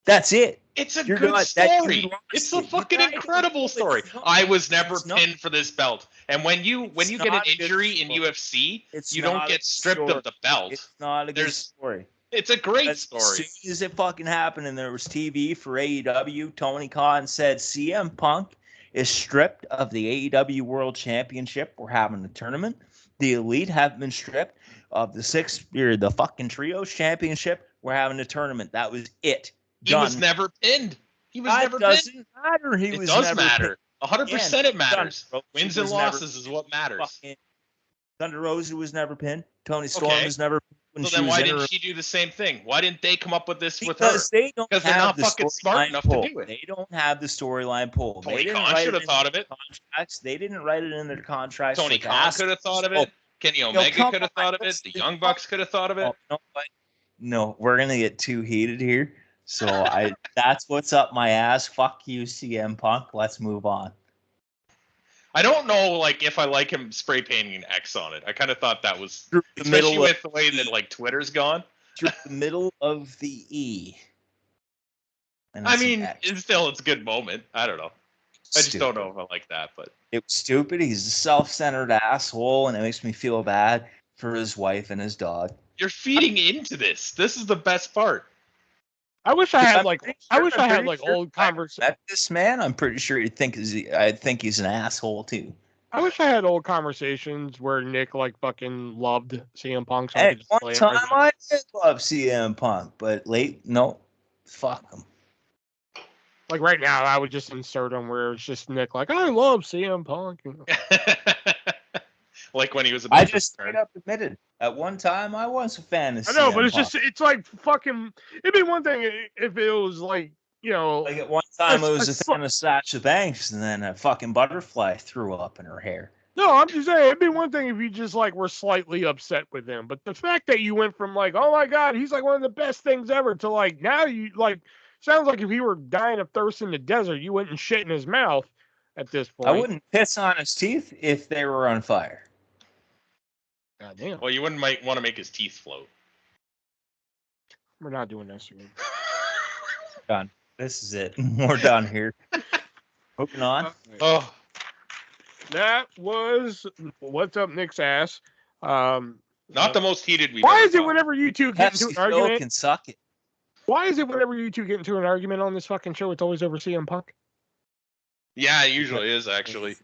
that's it. It's a good story. It's a fucking incredible story. I was never pinned for this belt. And when you get an injury in UFC, you don't get stripped of the belt. It's not a good story. It's a great story. As soon as it fucking happened and there was TV for AEW, Tony Khan said CM Punk is stripped of the AEW World Championship. We're having a tournament. The Elite have been stripped of the fucking Trios Championship. We're having a tournament. That was it. He was never pinned. He was never pinned. It doesn't matter. It does matter. 100% it matters. Wins and losses is what matters. Thunder Rosa was never pinned. Tony Storm was never pinned. So then why didn't she do the same thing? Why didn't they come up with this with her? Because they don't have they're not fucking smart enough to do it. They don't have the storyline pull. Tony Khan should have thought of it. They didn't write it in their contracts. Tony Khan could have thought of it. Kenny Omega could have thought of it. The Young Bucks could have thought of it. No, we're gonna get too heated here. So that's what's up my ass. Fuck you, CM Punk. Let's move on. I don't know, like, if I like him spray painting an X on it. I kind of thought that was, especially with the way that, like, Twitter's gone. Through the middle of the E. I mean, it's a good moment. I don't know. I just don't know if I like that, but. It was stupid. He's a self-centered asshole, and it makes me feel bad for his wife and his dog. You're feeding into this. This is the best part. I wish I had old conversations. This man, I'm pretty sure I think he's an asshole too. I wish I had old conversations where Nick like fucking loved CM Punk. So I At could just one play it time, right now. I did love CM Punk, but no, fuck him. Like right now, I would just insert him where it's just Nick like, I love CM Punk. Like when he was about I to just return. straight up admitted at one time I was a fan of I know, CM but it's Punk. just, it's like fucking, it'd be one thing if it was like, you know. Like at one time I was a fan of Sasha Banks, and then a fucking butterfly threw up in her hair. No, I'm just saying, it'd be one thing if you just like were slightly upset with him. But the fact that you went from like, oh my God, he's like one of the best things ever to like, now you like, sounds like if he were dying of thirst in the desert, you wouldn't shit in his mouth at this point. I wouldn't piss on his teeth if they were on fire. God damn. Well, you wouldn't want to make his teeth float. We're not doing this again. Done. This is it. We're done here. Moving on. Oh. That was What's Up Nick's Ass. Not the most heated we've Why ever is it done. whenever you two get into an Phil argument? can suck it. Why is it whenever you two get into an argument on this fucking show, it's always over CM Punk? Yeah, it usually is actually.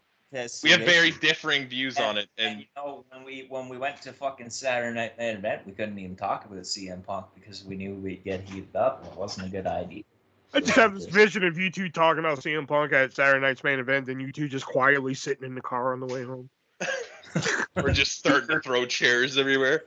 We have very differing views on it, and you know, when we went to fucking Saturday Night Main Event, we couldn't even talk about CM Punk because we knew we'd get heated up, and it wasn't a good idea. I just have this vision of you two talking about CM Punk at Saturday Night's Main Event, and you two just quietly sitting in the car on the way home. we're just starting to throw chairs everywhere.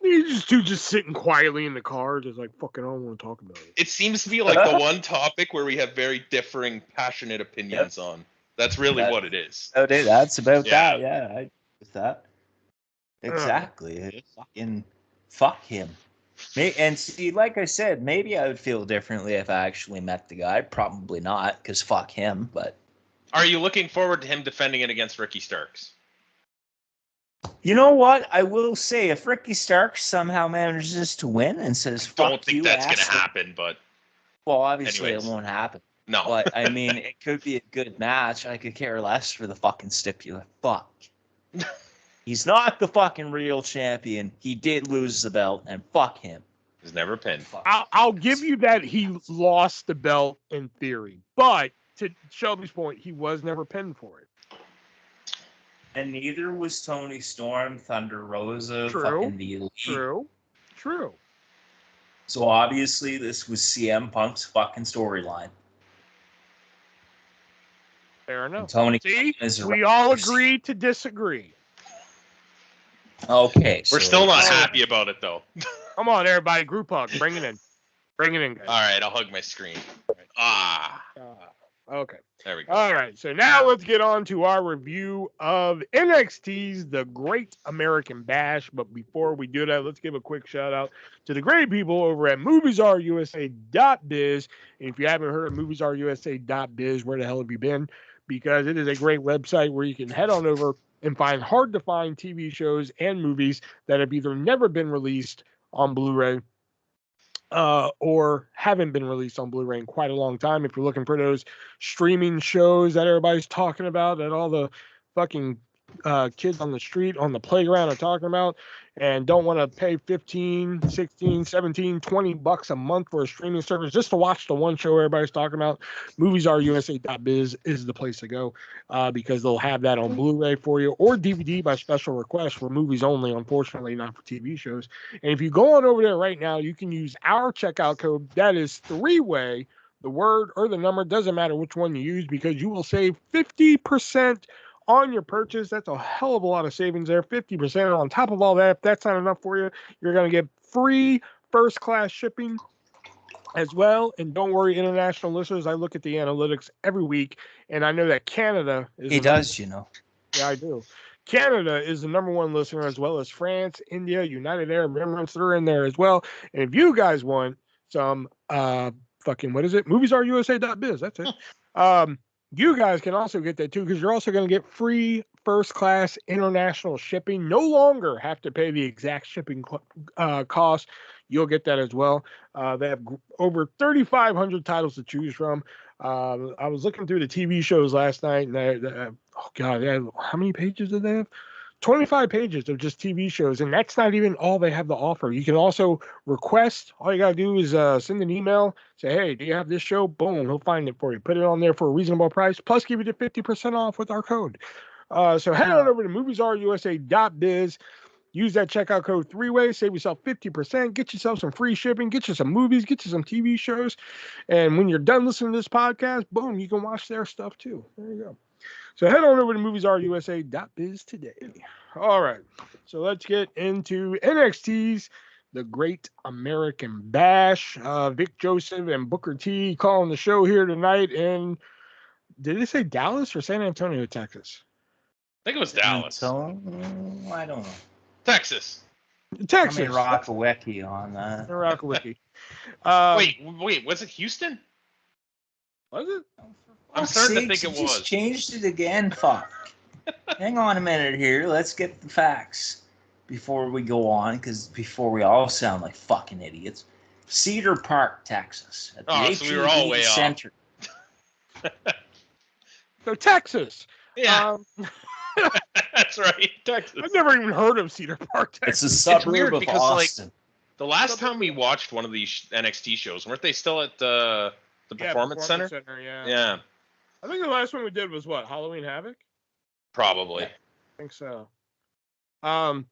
You just two just sitting quietly in the car, just like, fucking, I don't want to talk about it. It seems to be like the one topic where we have very differing, passionate opinions on. That's really what it is. Oh, dude, that's about Yeah. that. Yeah, I with that. Exactly. Fucking fuck him. And see, like I said, maybe I would feel differently if I actually met the guy. Probably not, because fuck him. But are you looking forward to him defending it against Ricky Starks? You know what? I will say, if Ricky Starks somehow manages to win and says, "Fuck you," I don't think that's going to happen, but well, obviously it won't happen. No, but I mean, it could be a good match. I could care less for the fucking stipulate. Fuck. He's not the fucking real champion. He did lose the belt, and fuck him. He's never pinned. I'll give you that he lost the belt in theory, but to Shelby's point, he was never pinned for it. And neither was Tony Storm, Thunder Rosa, True. fucking the Elite. True. So obviously this was CM Punk's fucking storyline. Fair enough. And Tony, we all agree to disagree. Okay. We're still not happy about it, though. Come on, everybody. Group hug. Bring it in. Bring it in, guys. All right, I'll hug my screen. Okay. There we go. All right. So now let's get on to our review of NXT's The Great American Bash. But before we do that, let's give a quick shout out to the great people over at MoviesRUSA.biz. And if you haven't heard of MoviesRUSA.biz, where the hell have you been? Because it is a great website where you can head on over and find hard-to-find TV shows and movies that have either never been released on Blu-ray or haven't been released on Blu-ray in quite a long time. If you're looking for those streaming shows that everybody's talking about, that all the fucking kids on the street, on the playground are talking about, and don't want to pay 15, 16, 17, 20 bucks a month for a streaming service just to watch the one show everybody's talking about, MoviesRUSA.biz is the place to go because they'll have that on Blu-ray for you or DVD by special request for movies only, unfortunately, not for TV shows. And if you go on over there right now, you can use our checkout code. That is 3-way. The word or the number, doesn't matter which one you use, because you will save 50% on your purchase. That's a hell of a lot of savings there. 50% on top of all that. If that's not enough for you, you're going to get free first class shipping as well. And don't worry, international listeners, I look at the analytics every week, and I know that Canada is you know. Yeah, I do. Canada is the number one listener, as well as France, India, United Arab Emirates. They're in there as well. And if you guys want some MoviesRUSA.biz, that's it. You guys can also get that too, because you're also going to get free first class international shipping. No longer have to pay the exact shipping cost. You'll get that as well. They have over 3,500 titles to choose from. I was looking through the TV shows last night, and they have, how many pages do they have? 25 pages of just TV shows, and that's not even all they have to offer. You can also request. All you got to do is send an email, say, hey, do you have this show? Boom, he'll find it for you. Put it on there for a reasonable price, plus give you the 50% off with our code. So head on over to moviesarusa.biz. Use that checkout code 3-way, save yourself 50%, get yourself some free shipping, get you some movies, get you some TV shows. And when you're done listening to this podcast, boom, you can watch their stuff too. There you go. So head on over to moviesarusa.biz today. All right. So let's get into NXT's The Great American Bash. Vic Joseph and Booker T calling the show here tonight in, did they say Dallas or San Antonio, Texas? I think it was Dallas. I don't know. Texas. Let me rock a wiki on that. Rock a wiki. Wait, was it Houston? Was it? I'm starting to think it was. Just changed it again. Fuck. Hang on a minute here. Let's get the facts before we go on, because before we all sound like fucking idiots. Cedar Park, Texas. At the so we were all way Center. off. So Texas. Yeah. That's right, Texas. I've never even heard of Cedar Park, Texas. It's a suburb of Austin. Like, the last time we watched one of these NXT shows, weren't they still at the Performance Center? Yeah. I think the last one we did was what, Halloween Havoc? Probably. Yeah, I think so. So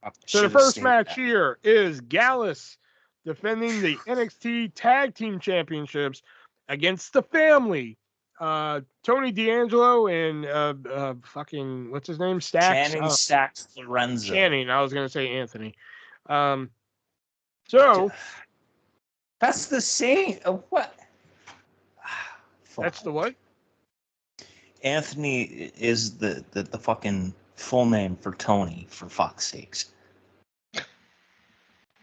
the first match here is Gallus defending the NXT Tag Team Championships against the family. Tony D'Angelo and fucking, what's his name? Stacks? Channing Stacks Lorenzo. Channing, I was going to say Anthony. So that's the same. What? That's the what? Anthony is the fucking full name for Tony, for fuck's sakes.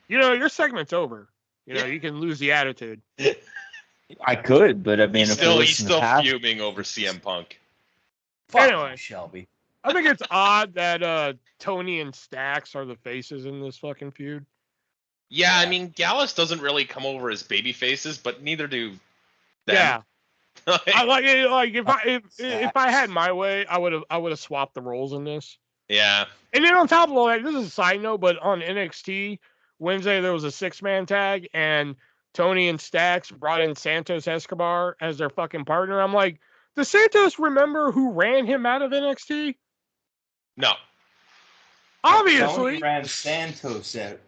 You know, your segment's over. You know, you can lose the attitude. I could, but I mean, he's still fuming over CM Punk. Anyway, Shelby. I think it's odd that Tony and Stacks are the faces in this fucking feud. Yeah, I mean, Gallus doesn't really come over as baby faces, but neither do them. Yeah. I like it. Like if I had my way, I would have swapped the roles in this. Yeah. And then on top of all that, this is a side note, but on NXT Wednesday there was a 6-man tag, and Tony and Stacks brought in Santos Escobar as their fucking partner. I'm like, does Santos remember who ran him out of NXT? No. Obviously. Tony ran Santos out.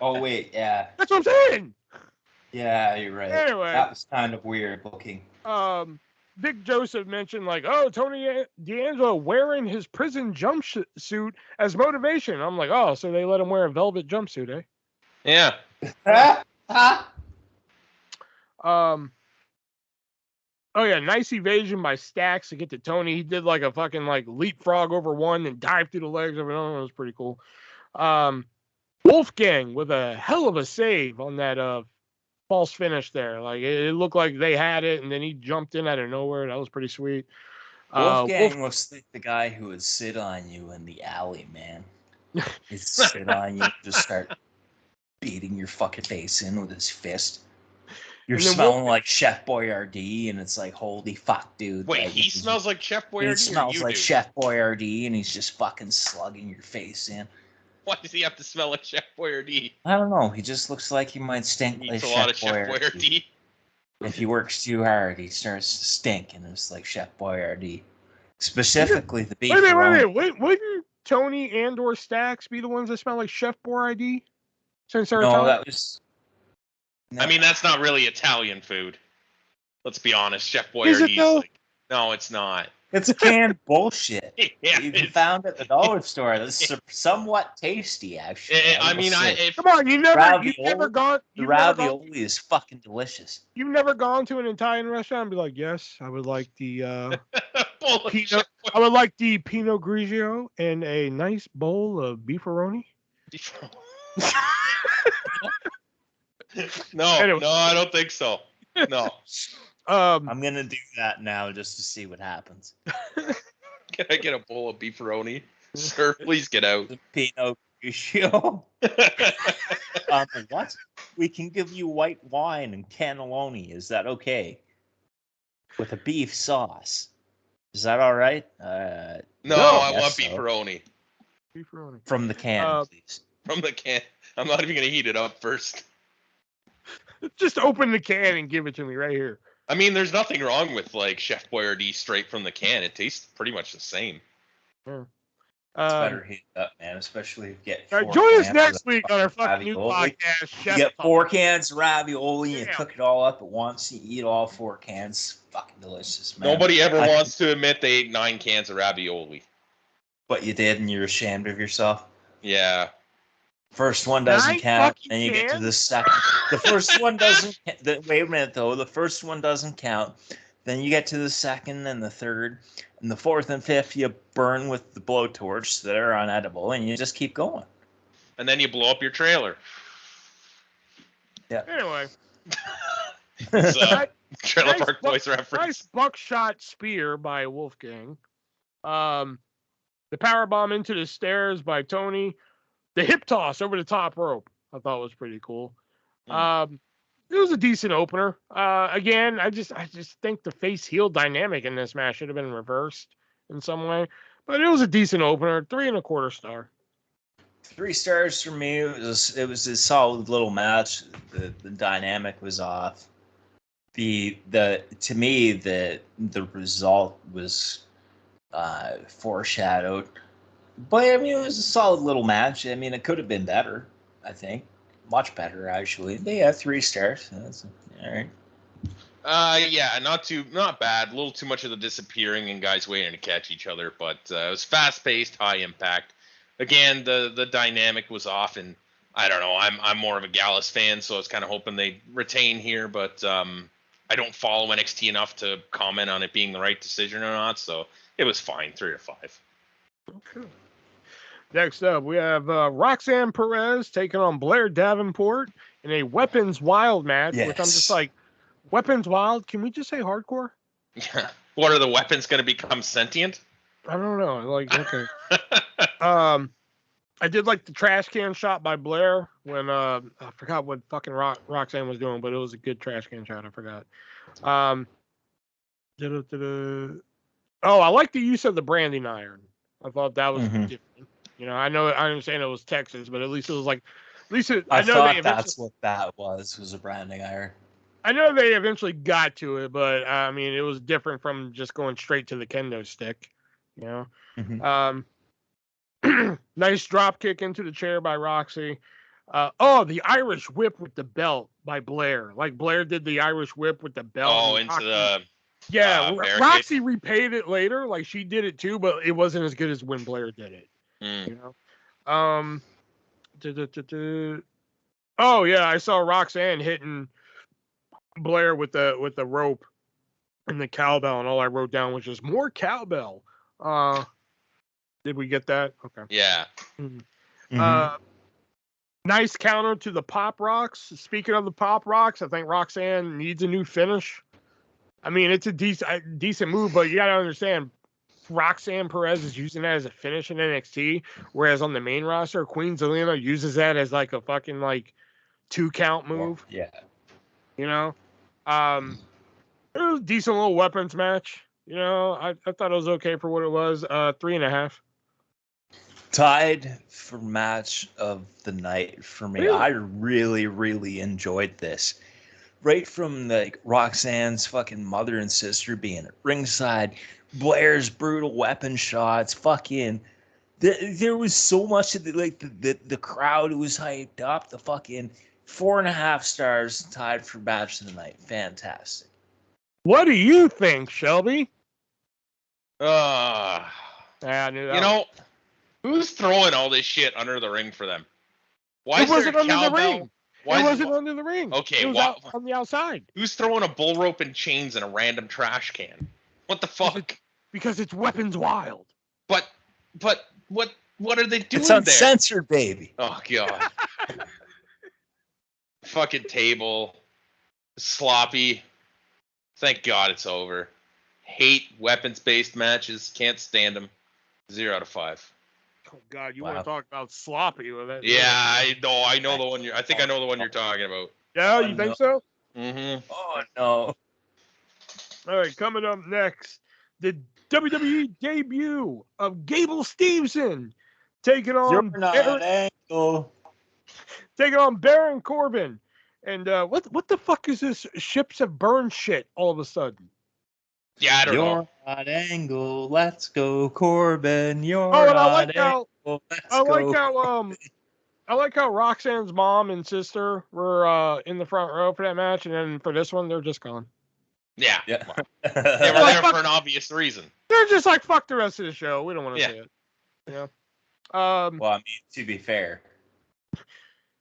Oh wait, yeah. That's what I'm saying. Yeah, you're right. Anyway, that was kind of weird looking. Vic Joseph mentioned like, oh, Tony D'Angelo wearing his prison jumpsuit as motivation. I'm like, oh, so they let him wear a velvet jumpsuit, eh? Yeah. Oh yeah, nice evasion by Stacks to get to Tony. He did like a fucking like leapfrog over one and dived through the legs of another. It was pretty cool. Wolfgang with a hell of a save on that false finish there. Like it looked like they had it, and then he jumped in out of nowhere. That was pretty sweet. Wolfgang looks like the guy who would sit on you in the alley, man. He'd sit on you, just start beating your fucking face in with his fist. You're smelling like Chef Boyardee, and it's like, holy fuck, dude. Wait, like, he smells like Chef Boyardee? He smells like Chef Boyardee, and he's just fucking slugging your face in. Why does he have to smell like Chef Boyardee? I don't know. He just looks like he might stink like Chef Boyardee. If he works too hard, he starts to stink, and it's like Chef Boyardee. Specifically, the beef. Wait a minute. Wouldn't Tony and/or Stacks be the ones that smell like Chef Boyardee? Since they're no, that was. No. I mean, that's not really Italian food. Let's be honest. Chef Boyardee. No, it's not. It's canned bullshit. Yeah, you can found at the dollar store. That's somewhat tasty, actually. Come on, you've never gone. The ravioli is fucking delicious. You've never gone to an Italian restaurant and be like, yes, I would like the Pinot. I would like the Pinot Grigio and a nice bowl of beefaroni. No, I don't think so. No. I'm gonna do that now just to see what happens. Can I get a bowl of beefaroni? Sir, please get out. The Pinot Grigio. What? We can give you white wine and cannelloni. Is that okay? With a beef sauce. Is that all right? No, I want beefaroni. Beefaroni. From the can, please. From the can. I'm not even gonna heat it up first. Just open the can and give it to me right here. I mean, there's nothing wrong with like Chef Boyardee straight from the can. It tastes pretty much the same. It's better heat up, man. Especially if you get 4 join us cans next of week on our fucking new ravioli. podcast. You Chef get Talk. 4 cans of ravioli and Yeah. cook it all up at once. You eat all 4 cans. Fucking delicious, man. Nobody ever wants to admit they ate 9 cans of ravioli. But you did, and you're ashamed of yourself. Yeah. First one doesn't 9 count, fucking then you get to cans? the second. The first one doesn't. Wait a minute, though. The first one doesn't count. Then you get to the second and the third, and the fourth and fifth you burn with the blowtorch that are unedible, and you just keep going. And then you blow up your trailer. Yeah. Anyway. So, Trailer Park Boys reference. Nice buckshot spear by Wolfgang. The power bomb into the stairs by Tony. The hip toss over the top rope, I thought was pretty cool. It was a decent opener. Again, I just think the face heel dynamic in this match should have been reversed in some way. But it was a decent opener, 3.25 stars. 3 stars for me. It was a solid little match. The dynamic was off. To me the result was foreshadowed. But I mean, it was a solid little match. I mean, it could have been better, I think. Much better, actually. They have 3 stars. That's all right. Yeah, not bad. A little too much of the disappearing and guys waiting to catch each other, but it was fast-paced, high impact. Again, the dynamic was off, and I don't know. I'm more of a Gallus fan, so I was kind of hoping they'd retain here, but I don't follow NXT enough to comment on it being the right decision or not, so it was fine. 3 or 5. Okay. Next up, we have Roxanne Perez taking on Blair Davenport in a Weapons Wild match, which I'm just like, Weapons Wild? Can we just say hardcore? Yeah. What, are the weapons going to become sentient? I don't know. Like, okay. I did like the trash can shot by Blair when I forgot what fucking Roxanne was doing, but it was a good trash can shot. I forgot. Oh, I like the use of the branding iron. I thought that was different. You know, I understand it was Texas, but at least it was like, I thought that's what that was a branding iron. I know they eventually got to it, but I mean, it was different from just going straight to the kendo stick. You know, nice drop kick into the chair by Roxy. The Irish whip with the belt by Blair. Like Blair did the Irish whip with the belt. Oh, into Roxy, the Roxy repaid it later. Like she did it too, but it wasn't as good as when Blair did it. You know. Oh yeah, I saw Roxanne hitting Blair with the rope and the cowbell, and all I wrote down was just more cowbell. Did we get that? Okay. Yeah. Nice counter to the Pop Rocks. Speaking of the Pop Rocks, I think Roxanne needs a new finish. I mean, it's a decent move, but you got to understand, Roxanne Perez is using that as a finish in NXT, whereas on the main roster, Queen Zelina uses that as like a fucking like 2-count move. Yeah. You know? It was a decent little weapons match. You know, I thought it was okay for what it was. 3.5. Tied for match of the night for me. Really? I really, really enjoyed this. Right from the Roxanne's fucking mother and sister being at ringside, Blair's brutal weapon shots, fucking. There was so much of the crowd was hyped up. The fucking 4.5 stars tied for match of the night. Fantastic. What do you think, Shelby? I knew that. You know, who's throwing all this shit under the ring for them? Why it wasn't under cowbell? the ring. It wasn't under the ring. Okay, it was out on the outside. Who's throwing a bull rope and chains in a random trash can? What the fuck? Because it's Weapons Wild. But what are they doing it's there? It's uncensored, baby. Oh god. Fucking table. Sloppy. Thank God it's over. Hate weapons-based matches. Can't stand them. 0 out of 5. Oh God, you want to talk about sloppy with that? Yeah, I know the one. I think I know the one you're talking about. Yeah, you think so? Mm-hmm. Oh no. All right, coming up next, the WWE debut of Gable Steveson taking on Baron Corbin And what the fuck is this ships have burned shit all of a sudden? Yeah, I don't know. You're not Angle. Let's go, Corbin. You're Oh, and not Angle. I like how Roxanne's mom and sister were in the front row for that match, and then for this one, they're just gone. Yeah. Yeah. Well, they were there for an obvious reason. They're just like, fuck the rest of the show. We don't want to see it. Yeah. Well, I mean, to be fair,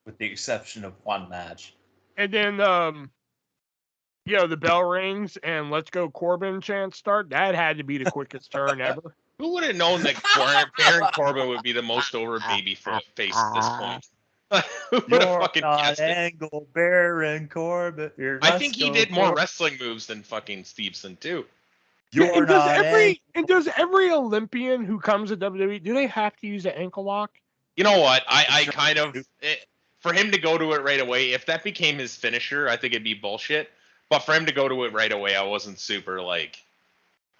with the exception of one match. And then, the bell rings and "Let's go Corbin" chants start. That had to be the quickest turn ever. Who would have known that Baron Corbin would be the most over baby face at this point? Who would have fucking guessed it? Angle, Baron Corbin. I think he did more wrestling moves than fucking Stevenson too. And does every Olympian who comes to WWE, do they have to use an ankle lock? You know what? I kind of for him to go to it right away, if that became his finisher, I think it'd be bullshit. But for him to go to it right away, I wasn't super like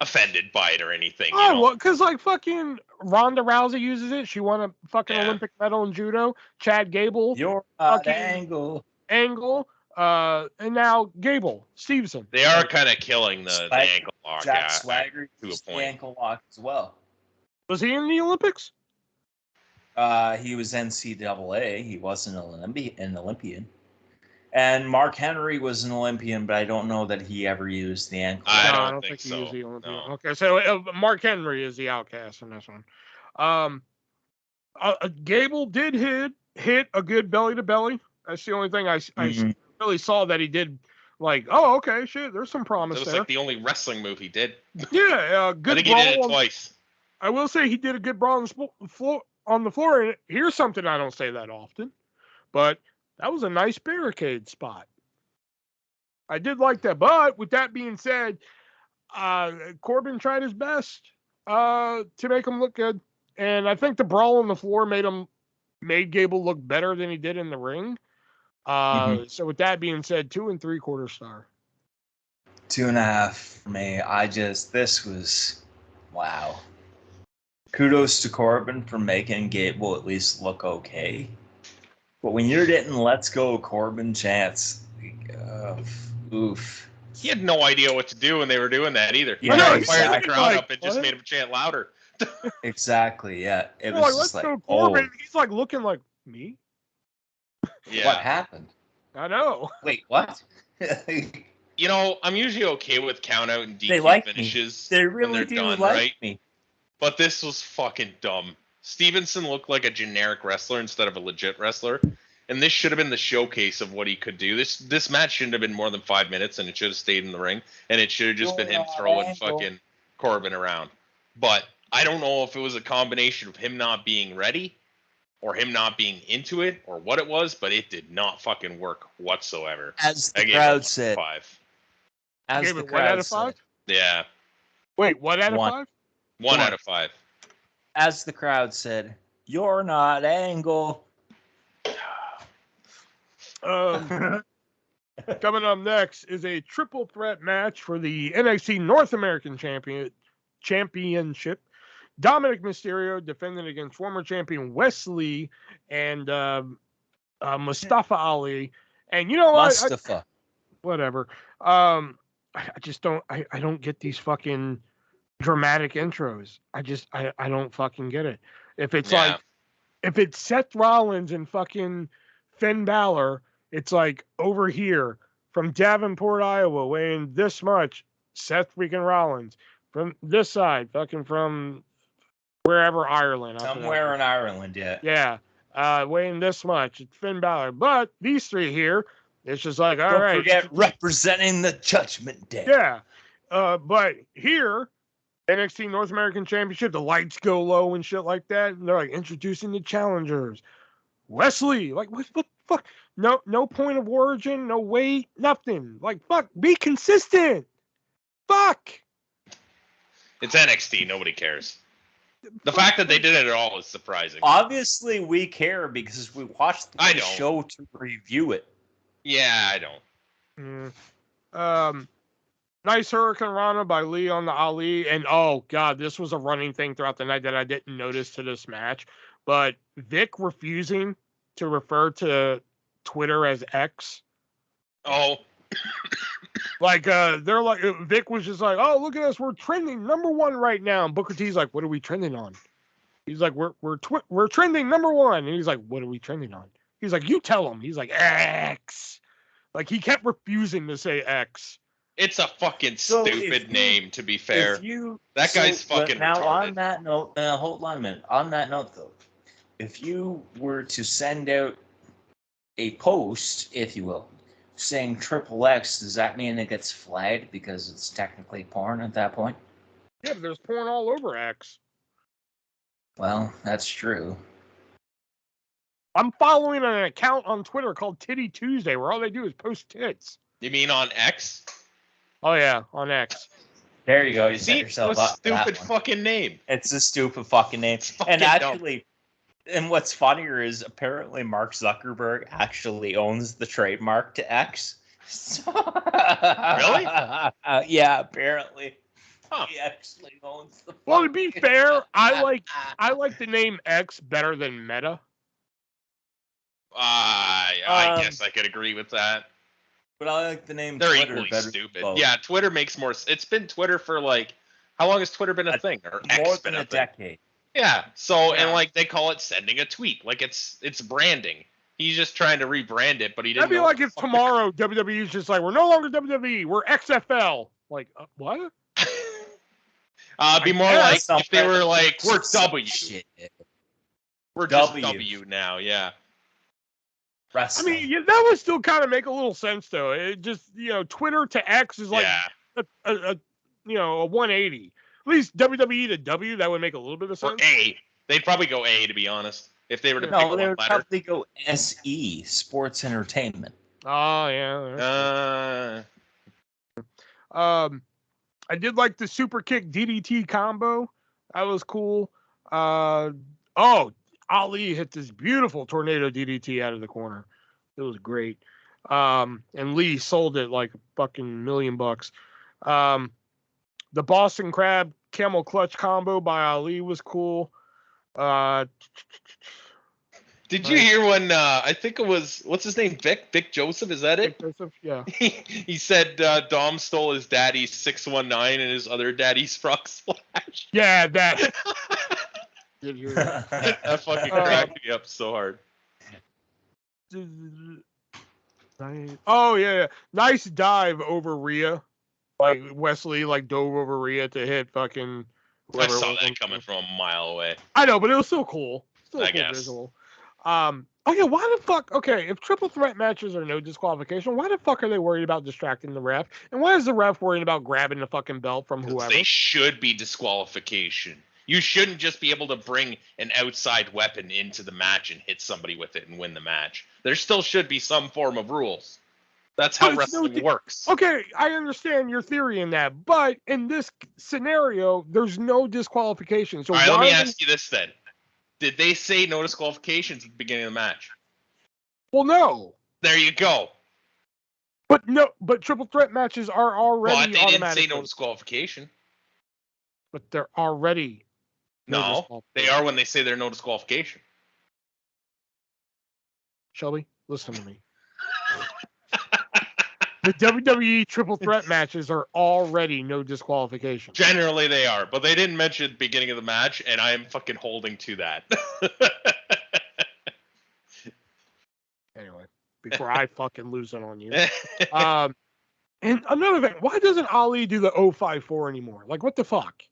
offended by it or anything. Oh, well, because like fucking Ronda Rousey uses it. She won a fucking Olympic medal in judo. Chad Gable. You're Angle. And now Gable Stevenson. They are kind of killing the ankle lock. Jack Swagger to a used the point. ankle lock as well. Was he in the Olympics? He was NCAA. He wasn't an Olympian. And Mark Henry was an Olympian, but I don't know that he ever used the ankle lock. I don't think he so. used the Olympian. No. Okay, so Mark Henry is the outcast in this one. Gable did hit a good belly to belly. That's the only thing I really saw that he did. Like, oh, okay, shit, there's some promise there. It was like the only wrestling move he did. Yeah, good. I think he did it twice. I will say he did a good brawl on the floor. And here's something I don't say that often, but that was a nice barricade spot. I did like that. But with that being said, Corbin tried his best to make him look good. And I think the brawl on the floor made Gable look better than he did in the ring. So with that being said, 2 3/4 star. 2.5 for me. This was, wow. Kudos to Corbin for making Gable at least look okay. But when you're getting "Let's go Corbin" chants, oof. He had no idea what to do when they were doing that either. Yeah, he fired the crowd up and just made him chant louder. Exactly, yeah. It was just like, "Let's go Corbin." He's like looking like, me? Yeah. What happened? I know. Wait, what? You know, I'm usually okay with count out and They DQ like finishes me. They when really they're do done, like right? me. But this was fucking dumb. Stevenson looked like a generic wrestler instead of a legit wrestler. And this should have been the showcase of what he could do. This match shouldn't have been more than 5 minutes, and it should have stayed in the ring. And it should have just been him throwing fucking Corbin around. But I don't know if it was a combination of him not being ready or him not being into it or what it was, but it did not fucking work whatsoever. As the crowd said. 5. As the crowd out of 5? Yeah. Wait, what out of 5? 1 out of 5. As the crowd said, "You're not Angle." Coming up next is a triple threat match for the NXT North American Championship. Dominic Mysterio defending against former champion Wesley and Mustafa Ali. And you know what? Mustafa. Whatever. I just don't. I don't get these fucking dramatic intros. I don't fucking get it. If it's if it's Seth Rollins and fucking Finn Balor, it's like over here from Davenport, Iowa, weighing this much, Seth freaking Rollins. From this side, fucking from wherever, Ireland. Somewhere in Ireland, yeah. Yeah. Weighing this much, it's Finn Balor. But these three here, it's just like, all Don't right. forget representing the Judgment Day. Yeah. But here, NXT North American Championship, the lights go low and shit like that. And they're like introducing the challengers. Wesley, like, what the fuck? No point of origin, no weight, nothing. Like, fuck, be consistent. Fuck. It's NXT. Nobody cares. The fact that they did it at all is surprising. Obviously, we care because we watched the show to review it. Yeah, I don't. Nice Hurricane Rana by Lee on the Ali. And, oh, God, this was a running thing throughout the night that I didn't notice to this match. But Vic refusing to refer to Twitter as X Oh. Like, they're like, Vic was just like, oh, look at us, we're trending #1 right now. And Booker T's like, what are we trending on? He's like, we're trending #1. And he's like, what are we trending on? He's like, you tell him. He's like, X. Like, he kept refusing to say X. It's a fucking stupid name, to be fair. That guy's fucking now retarded. On that note, hold on a minute. On that note, though, if you were to send out a post, if you will, saying XXX, does that mean it gets flagged because it's technically porn at that point? Yeah, but there's porn all over X. Well, that's true. I'm following an account on Twitter called Titty Tuesday, where all they do is post tits. You mean on X? Oh yeah, on X. There you go. You set yourself up. Stupid fucking name. It's a stupid fucking name. And actually, and what's funnier is apparently Mark Zuckerberg actually owns the trademark to X. Really? Yeah, apparently. Huh. He actually owns the. Well, to be fair, I like the name X better than Meta. I guess I could agree with that. But I like the name. They're Twitter equally better stupid. than Yeah, Twitter makes more. It's been Twitter for like, how long has Twitter been a thing? Or X more been than a a decade. Yeah. So and like they call it sending a tweet. Like it's branding. He's just trying to rebrand it, but he didn't. That'd be like if tomorrow WWE's just like, we're no longer WWE, wewe're XFL. Like what? It'd be more like if they were like, we're W. Shit. We're just W now. Yeah. Wrestling. I mean, yeah, that would still kind of make a little sense, though. It just, Twitter to X is like a 180. At least WWE to W, that would make a little bit of sense. Or A. They'd probably go A, to be honest, if they were to pick they one would letter. probably go SE, Sports Entertainment. Oh, yeah. I did like the super kick DDT combo. That was cool. Ali hit this beautiful tornado DDT out of the corner. It was great. And Lee sold it like a fucking $1 million. The Boston Crab camel clutch combo by Ali was cool. Did you hear when I think it was, what's his name? Vic Joseph, is that it? Vic Joseph, yeah. He said Dom stole his daddy's 619 and his other daddy's frog splash. Yeah, that. Did you hear that? That fucking cracked me up so hard. Oh yeah. Nice dive over Rhea. Like Wesley dove over Rhea to hit fucking whoever. I saw that coming from a mile away. I know, but it was still cool. Still I cool guess. Visual. Okay, why the fuck? Okay, if triple threat matches are no disqualification, why the fuck are they worried about distracting the ref? And why is the ref worried about grabbing the fucking belt from whoever? They should be disqualification. You shouldn't just be able to bring an outside weapon into the match and hit somebody with it and win the match. There still should be some form of rules. That's how wrestling works. Okay, I understand your theory in that, but in this scenario, there's no disqualification. So all right, let me ask you this then. Did they say no disqualifications at the beginning of the match? Well, no. There you go. But triple threat matches are already automatic. But they didn't say no disqualification. But they're already no, they are when they say they're no disqualification. Shelby, listen to me. The WWE triple threat matches are already no disqualification. Generally they are, but they didn't mention at the beginning of the match, and I am fucking holding to that. Anyway, before I fucking lose it on you. And another thing, why doesn't Ali do the 054 anymore? Like, what the fuck?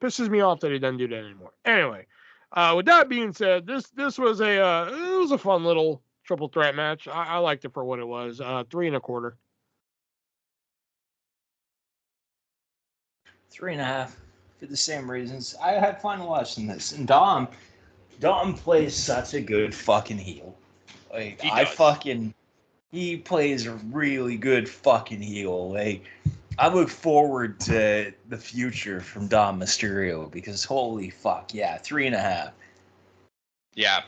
Pisses me off that he doesn't do that anymore. Anyway, with that being said, this was a fun little triple threat match. I liked it for what it was. 3 1/4. 3.5 for the same reasons. I had fun watching this. And Dom plays such a good fucking heel. Like he plays a really good fucking heel. Like I look forward to the future from Dom Mysterio because holy fuck, yeah, 3.5. Yeah.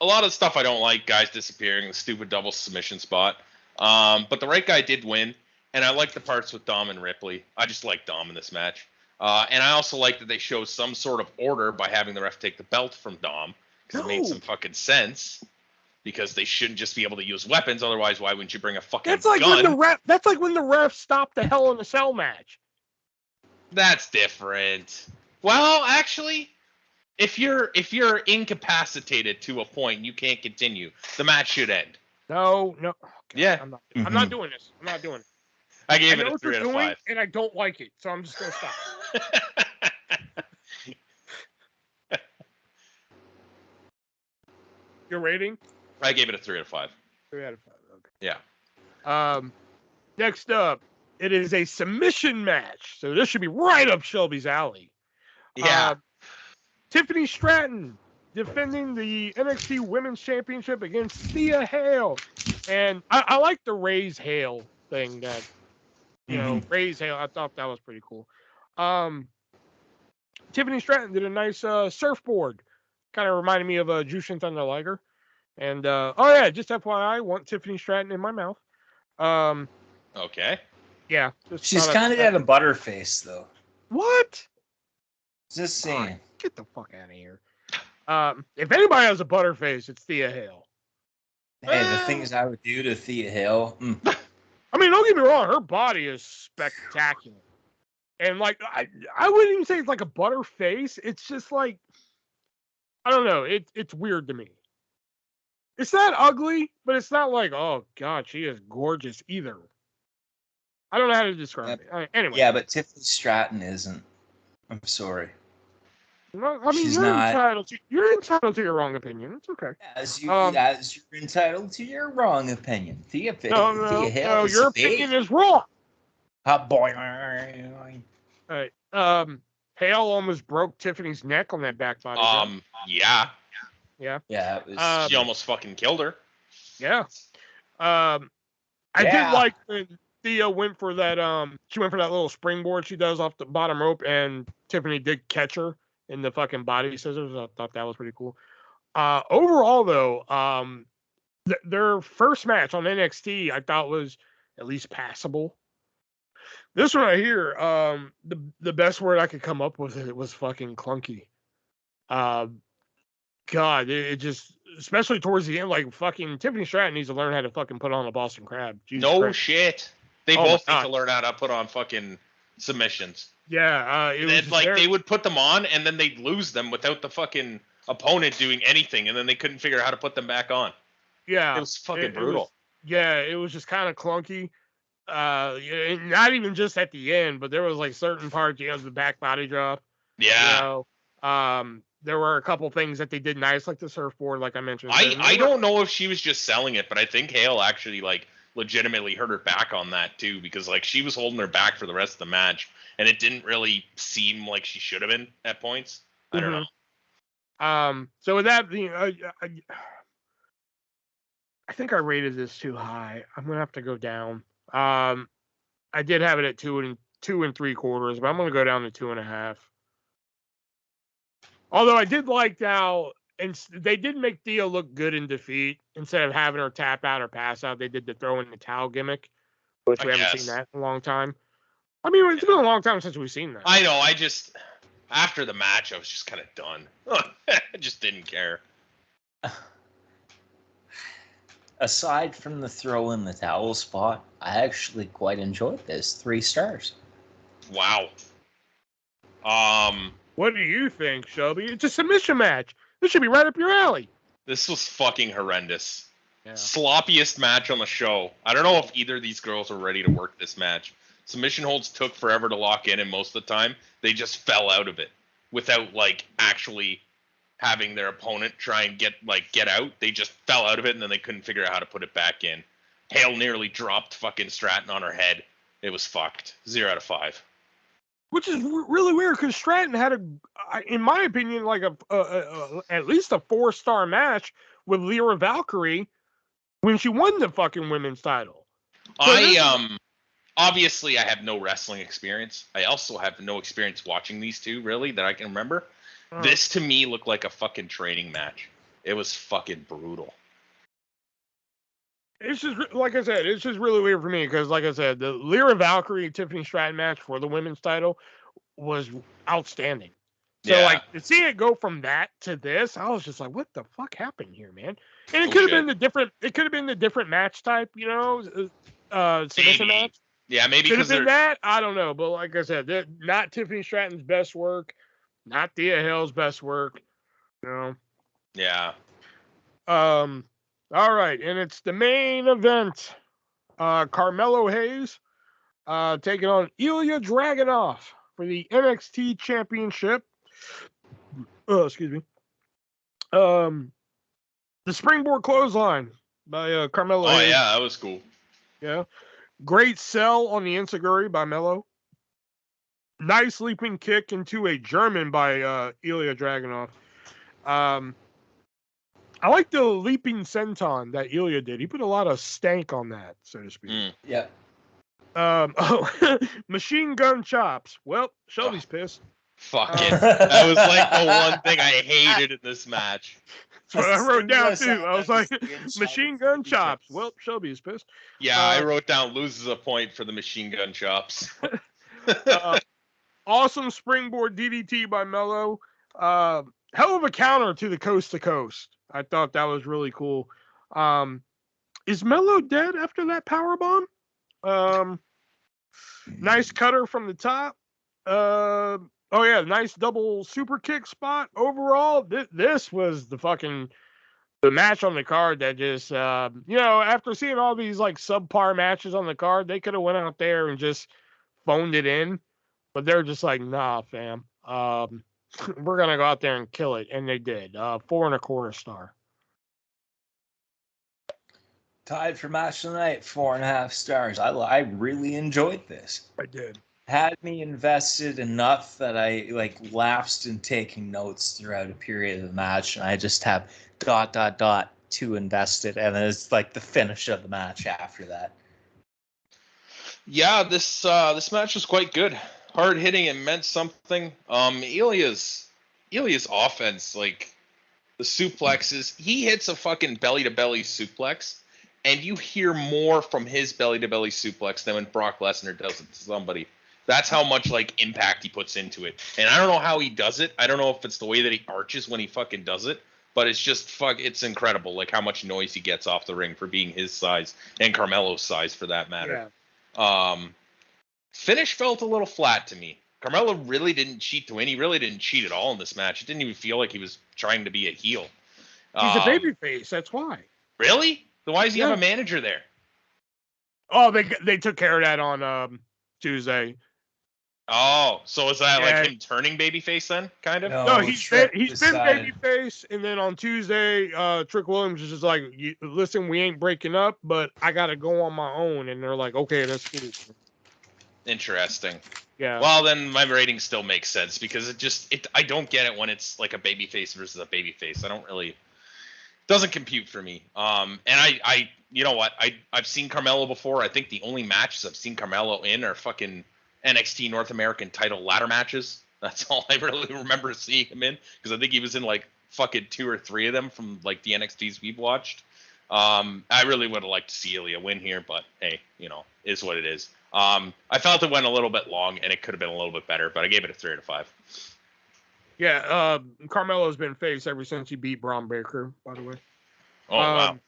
A lot of stuff I don't like, guys disappearing, the stupid double submission spot. But the right guy did win, and I like the parts with Dom and Ripley. I just like Dom in this match. And I also like that they show some sort of order by having the ref take the belt from Dom, because it made some fucking sense. because they shouldn't just be able to use weapons. Otherwise, why wouldn't you bring a fucking That's like gun? That's like when the ref stopped the Hell in a Cell match. That's different. Well, actually, if you're incapacitated to a point, you can't continue. The match should end. No. Okay, yeah. I'm not doing this. I'm not doing it. I gave it a 3 out of 5. And I don't like it, so I'm just gonna stop. Your rating? I gave it a 3 out of 5. 3 out of 5. Okay. Yeah. Next up, it is a submission match, so this should be right up Shelby's alley. Yeah. Tiffany Stratton defending the NXT Women's Championship against Thea Hale, and I like the Raise Hale thing that Raise Hale. I thought that was pretty cool. Tiffany Stratton did a nice surfboard, kind of reminded me of a Jushin Thunder Liger. And just FYI, I want Tiffany Stratton in my mouth. Okay. Yeah. She's kind of got a butterface, though. What? Just saying. Get the fuck out of here. If anybody has a butterface, it's Thea Hale. Hey, the things I would do to Thea Hale. I mean, don't get me wrong. Her body is spectacular. And, like, I wouldn't even say it's like a butterface. It's just like, I don't know. It's weird to me. It's not ugly, but it's not like, oh, God, she is gorgeous either. I don't know how to describe it. Anyway. Yeah, but Tiffany Stratton isn't. I'm sorry. Well, I mean, you're entitled to your wrong opinion. It's okay. As you're entitled to your wrong opinion. Thea Hale your opinion is wrong. Hot boy. All right. Hale almost broke Tiffany's neck on that back body. Yeah. Yeah. Yeah. It was, she almost fucking killed her. Yeah. I did like when Thea went for that. She went for that little springboard she does off the bottom rope, and Tiffany did catch her in the fucking body scissors. I thought that was pretty cool. Overall, though, their first match on NXT I thought was at least passable. This one right here, the best word I could come up with it was fucking clunky. God, it just, especially towards the end, like fucking Tiffany Stratton needs to learn how to fucking put on a Boston Crab. Jesus Christ. Shit. They both need to learn how to put on fucking submissions. Yeah, it was like they would put them on and then they'd lose them without the fucking opponent doing anything, and then they couldn't figure out how to put them back on. Yeah, it was fucking brutal. It was just kind of clunky. Not even just at the end, but there was like certain parts, the back body drop. Yeah. There were a couple things that they did nice, like the surfboard, like I mentioned. I don't know if she was just selling it, but I think Hale actually like legitimately hurt her back on that too, because like she was holding her back for the rest of the match, and it didn't really seem like she should have been at points. I don't know. So with that being, I think I rated this too high. I'm gonna have to go down. I did have it at 2 3/4, but I'm gonna go down to 2.5. Although I did like how, and they did make Thea look good in defeat instead of having her tap out or pass out. They did the throw in the towel gimmick, which we haven't seen that in a long time. I mean, it's been a long time since we've seen that. I know. I just, after the match, I was just kind of done. I just didn't care. Aside from the throw in the towel spot, I actually quite enjoyed this. 3 stars. Wow. What do you think, Shelby? It's a submission match. This should be right up your alley. This was fucking horrendous. Yeah. Sloppiest match on the show. I don't know if either of these girls are ready to work this match. Submission holds took forever to lock in, and most of the time, they just fell out of it without, like, actually having their opponent try and get out. They just fell out of it, and then they couldn't figure out how to put it back in. Hale nearly dropped fucking Stratton on her head. It was fucked. 0 out of 5. Which is really weird, because Stratton had in my opinion, like at least a 4-star match with Lyra Valkyrie when she won the fucking women's title. So obviously I have no wrestling experience. I also have no experience watching these two, really, that I can remember. This to me looked like a fucking training match. It was fucking brutal. It's just, like I said, it's just really weird for me because, like I said, the Lyra Valkyrie Tiffany Stratton match for the women's title was outstanding. So, like, to see it go from that to this, I was just like, what the fuck happened here, man? And it could have been the different. It could have been the different match type, submission match. Yeah, maybe could have been that. I don't know, but like I said, not Tiffany Stratton's best work, not Thea Hale's best work. Yeah. All right, and it's the main event. Carmelo Hayes taking on Ilya Dragunov for the NXT Championship. Excuse me. The springboard clothesline by Carmelo Hayes. Oh, yeah, that was cool. Yeah. Great sell on the enziguri by Melo. Nice leaping kick into a German by Ilya Dragunov. I like the leaping senton that Ilya did. He put a lot of stank on that, so to speak. Yeah. Machine gun chops. Well, Shelby's pissed. Fuck it. That was like the one thing I hated in this match. That's what I wrote down too. I was like, machine gun chops. Well, Shelby's pissed. Yeah, I wrote down loses a point for the machine gun chops. Awesome springboard DDT by Melo. Hell of a counter to the coast to coast. I thought that was really cool. Is Melo dead after that power bomb? Nice cutter from the top. Nice double super kick spot. Overall, this was the match on the card that just, after seeing all these like subpar matches on the card, they could have went out there and just phoned it in, but they're just like, nah, fam. We're going to go out there and kill it. And they did. 4.25 star. Tied for match of the night, 4.5 stars. I really enjoyed this. I did. Had me invested enough that I lapsed in taking notes throughout a period of the match, and I just have ... to invested, and then it's like the finish of the match after that. Yeah, this match was quite good. Hard hitting and meant something. Ilya's offense, like the suplexes, he hits a fucking belly to belly suplex, and you hear more from his belly to belly suplex than when Brock Lesnar does it to somebody. That's how much impact he puts into it. And I don't know how he does it. I don't know if it's the way that he arches when he fucking does it, but it's just it's incredible how much noise he gets off the ring for being his size and Carmelo's size for that matter. Yeah. Finish felt a little flat to me. Carmelo really didn't cheat to win. He really didn't cheat at all in this match. It didn't even feel like he was trying to be a heel. He's a babyface. That's why. Really? Then why does he have a manager there? Oh, they took care of that on Tuesday. Oh, so is that him turning babyface then, kind of? No, he's been babyface, and then on Tuesday, Trick Williams is just like, listen, we ain't breaking up, but I got to go on my own. And they're like, okay, that's cool. Interesting. Yeah. Well, then my rating still makes sense because I don't get it when it's like a babyface versus a babyface. Doesn't compute for me. And I you know what? I've seen Carmelo before. I think the only matches I've seen Carmelo in are fucking NXT North American title ladder matches. That's all I really remember seeing him in, because I think he was in fucking 2 or 3 of them from the NXTs we've watched. I really would have liked to see Ilya win here, but hey, is what it is. I felt it went a little bit long and it could have been a little bit better, but I gave it a 3 out of 5. Yeah, Carmelo's been face ever since he beat Braun Breaker, by the way. Oh, wow.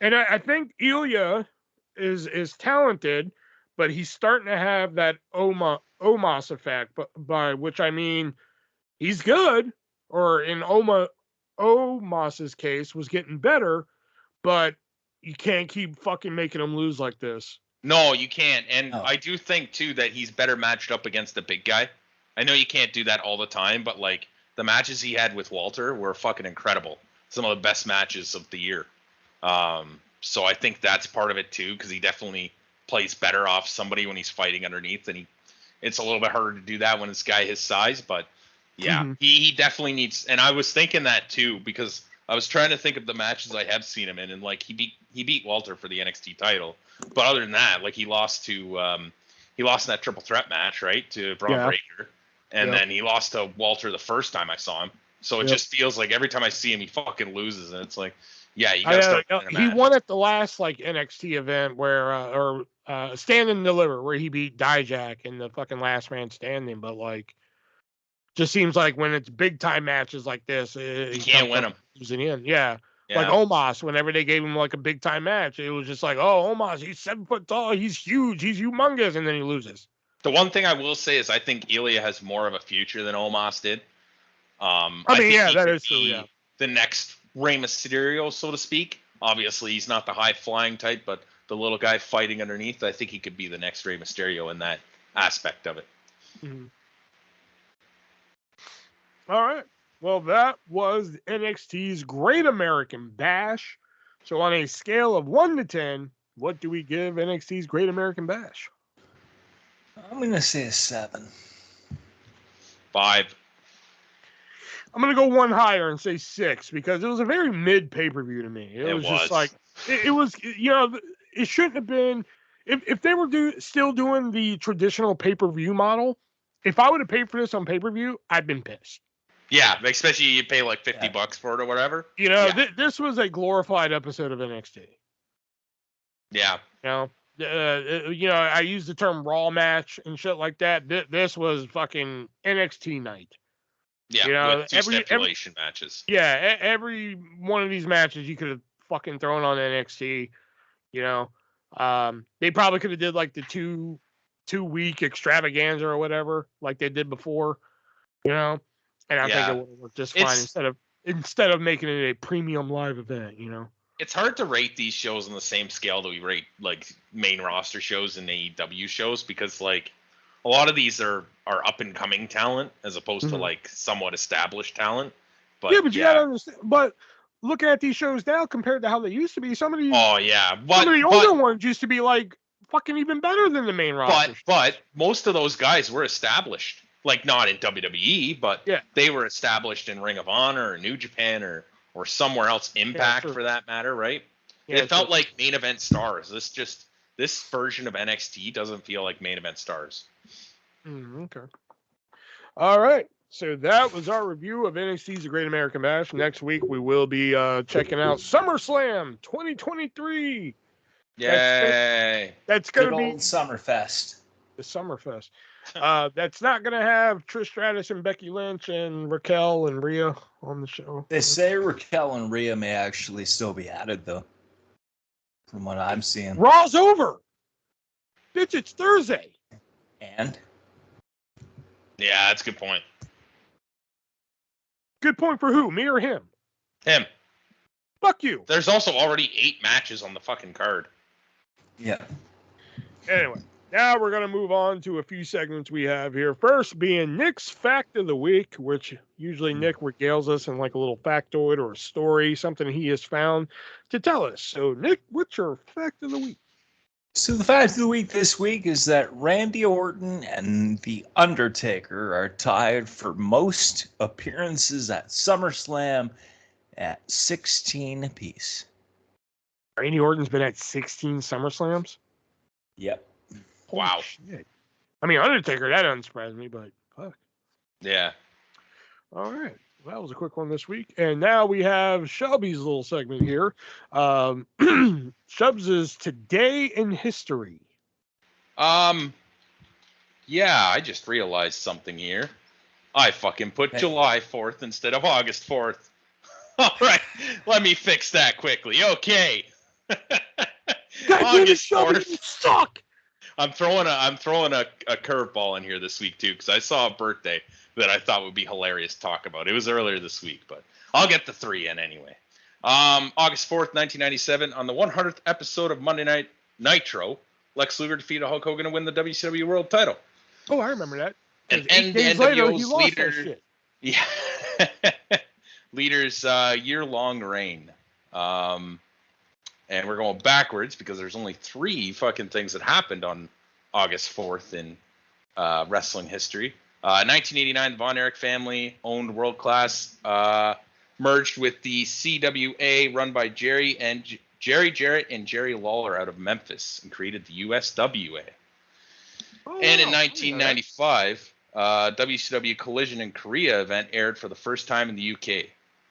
And I think Ilya is talented, but he's starting to have that Omos effect, by which I mean he's good, or in Omos's case, was getting better, but you can't keep fucking making him lose like this. No, you can't. And I do think, too, that he's better matched up against the big guy. I know you can't do that all the time, but the matches he had with Walter were fucking incredible. Some of the best matches of the year. So I think that's part of it, too, because he definitely plays better off somebody when he's fighting underneath, and it's a little bit harder to do that when it's a guy his size, but yeah, he definitely needs. And I was thinking that too, because I was trying to think of the matches I have seen him in, and he beat Walter for the NXT title, but other than that, he lost in that triple threat match, right, to Braun Breaker, and then he lost to Walter the first time I saw him. So it just feels like every time I see him, he fucking loses, and it's like, yeah, you gotta start winning a match. He won at the last NXT event where Stand and Deliver, where he beat Dijak in the fucking last man standing, but just seems like when it's big time matches like this, he can't win them. Losing in, yeah. Like Omos, whenever they gave him like a big time match, it was just like, oh, Omos, he's 7 foot tall, he's huge, he's humongous, and then he loses. The one thing I will say is I think Ilya has more of a future than Omos did. I mean, think that is true. Yeah, the next Rey Mysterio, so to speak. Obviously, he's not the high flying type, but the little guy fighting underneath, I think he could be the next Rey Mysterio in that aspect of it. Mm-hmm. All right. Well, that was NXT's Great American Bash. So on a scale of 1 to 10, what do we give NXT's Great American Bash? I'm going to say a 7. 5. I'm going to go one higher and say 6 because it was a very mid pay-per-view to me. It was just like, it was, it shouldn't have been, if they were still doing the traditional pay-per-view model, if I would have paid for this on pay-per-view, I'd been pissed. Yeah, especially you pay like $50 for it or whatever. This was a glorified episode of NXT. Yeah. I use the term Raw match and shit like that. This was fucking NXT night. Yeah, with 2 stipulation matches. Yeah, every one of these matches you could have fucking thrown on NXT. They probably could have did like the two-week extravaganza or whatever, like they did before. And I think it would have worked just fine instead of making it a premium live event, It's hard to rate these shows on the same scale that we rate like main roster shows and AEW shows because like a lot of these are up and coming talent as opposed to like somewhat established talent. But you gotta understand. But looking at these shows now compared to how they used to be, some of these some of the older ones used to be like fucking even better than the main roster. But most of those guys were established. Like not in WWE, but they were established in Ring of Honor or New Japan or somewhere else, Impact for that matter, right? Yeah, it felt like main event stars. This version of NXT doesn't feel like main event stars. Okay. All right. So that was our review of NXT's The Great American Bash. Next week we will be checking out SummerSlam 2023. Yay! That's gonna be Summerfest. The Summerfest. That's not going to have Trish Stratus and Becky Lynch and Raquel and Rhea on the show. They say Raquel and Rhea may actually still be added, though, from what I'm seeing. Raw's over. Bitch, it's Thursday. And? Yeah, that's a good point. Good point for who? Me or him? Him. Fuck you. There's also already 8 matches on the fucking card. Yeah. Anyway. Now we're going to move on to a few segments we have here. First being Nick's Fact of the Week, which usually Nick regales us in like a little factoid or a story, something he has found to tell us. So, Nick, what's your Fact of the Week? So the Fact of the Week this week is that Randy Orton and The Undertaker are tied for most appearances at SummerSlam at 16 apiece. Randy Orton's been at 16 SummerSlams? Yep. Wow. Shit. I mean, Undertaker, that doesn't surprise me, but fuck. Yeah. All right. Well, that was a quick one this week. And now we have Shelby's little segment here. Shubs' Today in History. Yeah, I just realized something here. I fucking put July 4th instead of August 4th. All right. Let me fix that quickly. Okay. August 4th. You suck. I'm throwing a curveball in here this week too because I saw a birthday that I thought would be hilarious to talk about. It was earlier this week, but I'll get the 3 in anyway. August 4th, 1997, on the 100th episode of Monday Night Nitro, Lex Luger defeated Hulk Hogan to win the WCW World Title. Oh, I remember that. And 8 days later, he lost that shit. Yeah, leader's year-long reign. And we're going backwards because there's only 3 fucking things that happened on August 4th in wrestling history. 1989, the Von Erich family owned World Class, merged with the CWA run by Jerry Jarrett and Jerry Lawler out of Memphis and created the USWA. And in 1995, WCW Collision in Korea event aired for the first time in the UK.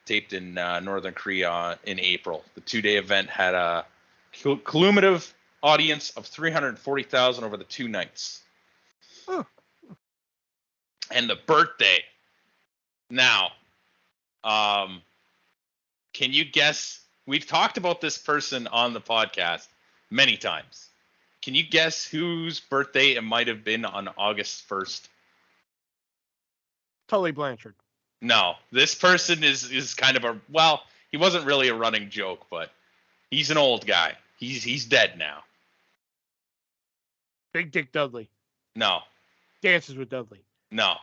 Taped in Northern Korea in April. The 2-day event had a cumulative audience of 340,000 over the 2 nights. Oh. And the birthday. Now, can you guess We've talked about this person on the podcast many times. Can you guess whose birthday it might have been on August 1st? Tully Blanchard. No, this person is kind of he wasn't really a running joke, but he's an old guy. He's dead now. Big Dick Dudley. No. Dances with Dudley. No.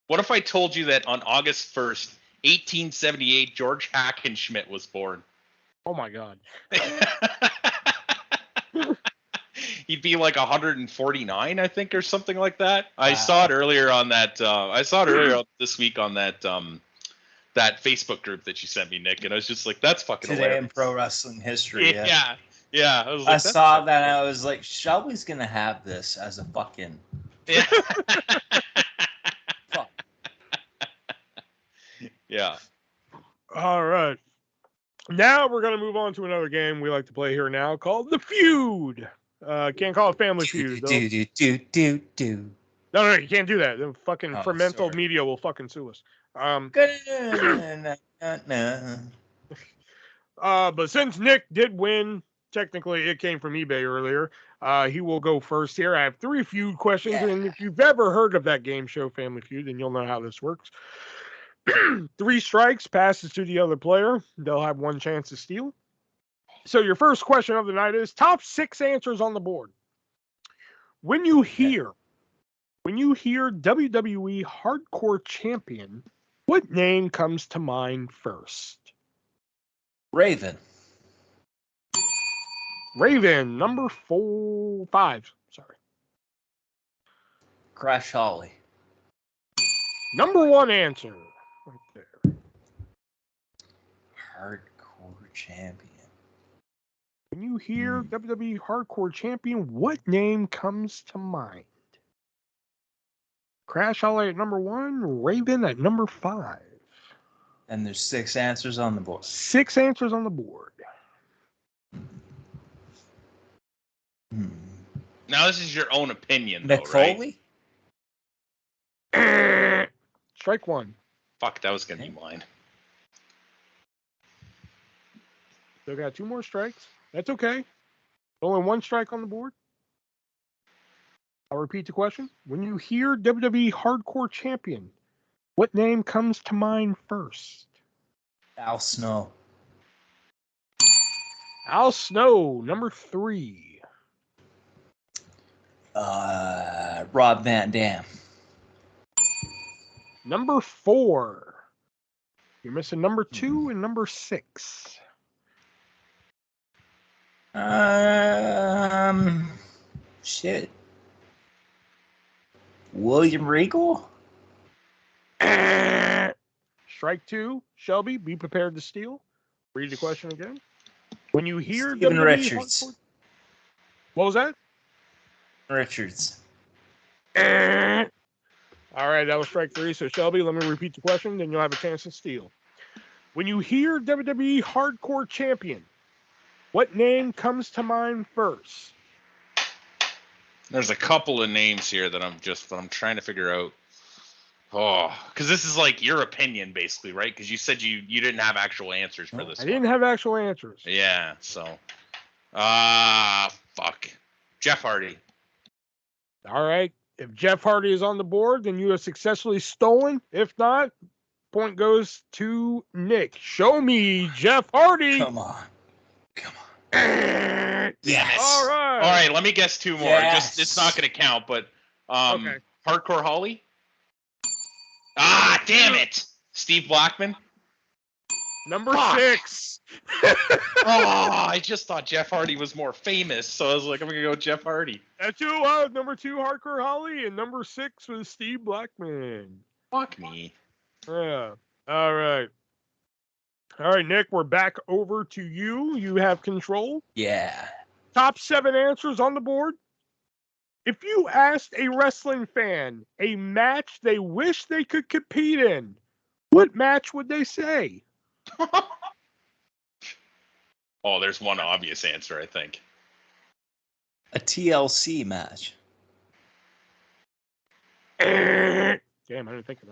What if I told you that on August 1st, 1878, George Hackenschmidt was born? Oh my God. He'd be like 149, I think, or something like that. I saw it earlier on that. This week on that that Facebook group that you sent me, Nick, and I was just like, "That's fucking Today hilarious." in pro wrestling history. Yeah. I saw that, and I was like, Shelby's gonna have this as a fucking. Yeah. Fuck. Yeah. All right. Now we're going to move on to another game we like to play here now called The Feud. Can't call it Family Feud, though. No, you can't do that. The fucking Fermental Media will fucking sue us. But since Nick did win, technically it came from eBay earlier, he will go first here. I have 3 feud questions, and if you've ever heard of that game show Family Feud, then you'll know how this works. 3 strikes, passes to the other player. They'll have 1 chance to steal. So your first question of the night is top 6 answers on the board. When you hear WWE Hardcore Champion, what name comes to mind first? Raven, number 5. Sorry. Crash Holly. Number 1 answer. Right there. Hardcore Champion. When you hear WWE Hardcore Champion, what name comes to mind? Crash Holly at number 1, Raven at number 5. And there's 6 answers on the board. 6 answers on the board. Now this is your own opinion, Mick though, right? Foley? Strike 1. Fuck, that was gonna be mine. Still got 2 more strikes. That's okay. Only 1 strike on the board. I'll repeat the question. When you hear WWE Hardcore Champion, what name comes to mind first? Al Snow. Al Snow, number 3. Rob Van Dam. Number 4. You're missing number 2 and number 6. Shit. William Regal? Strike 2. Shelby, be prepared to steal. Read the question again. When you hear Steven WWE Richards. Hardcore... What was that? Richards. All right, that was strike 3. So, Shelby, let me repeat the question, then you'll have a chance to steal. When you hear WWE Hardcore Champion, what name comes to mind first? There's a couple of names here that I'm trying to figure out. Oh, because this is like your opinion, basically, right? Because you said you didn't have actual answers for this. I didn't have actual answers. Yeah, so. Fuck. Jeff Hardy. All right. If Jeff Hardy is on the board, then you have successfully stolen. If not, point goes to Nick. Show me Jeff Hardy. Come on. Yes. All right. All right, let me guess 2 more. Yes. Just it's not going to count, but Okay. Hardcore Holly? Damn it. Steve Blackman? Number Fuck. 6. I just thought Jeff Hardy was more famous, so I was like, I'm going to go Jeff Hardy. That's who number 2, Hardcore Holly, and number 6 was Steve Blackman. Fuck me. Yeah. All right. All right, Nick, we're back over to you. You have control. Yeah. Top 7 answers on the board. If you asked a wrestling fan a match they wish they could compete in, what match would they say? Oh, there's one obvious answer, I think. A TLC match. Damn, I didn't think of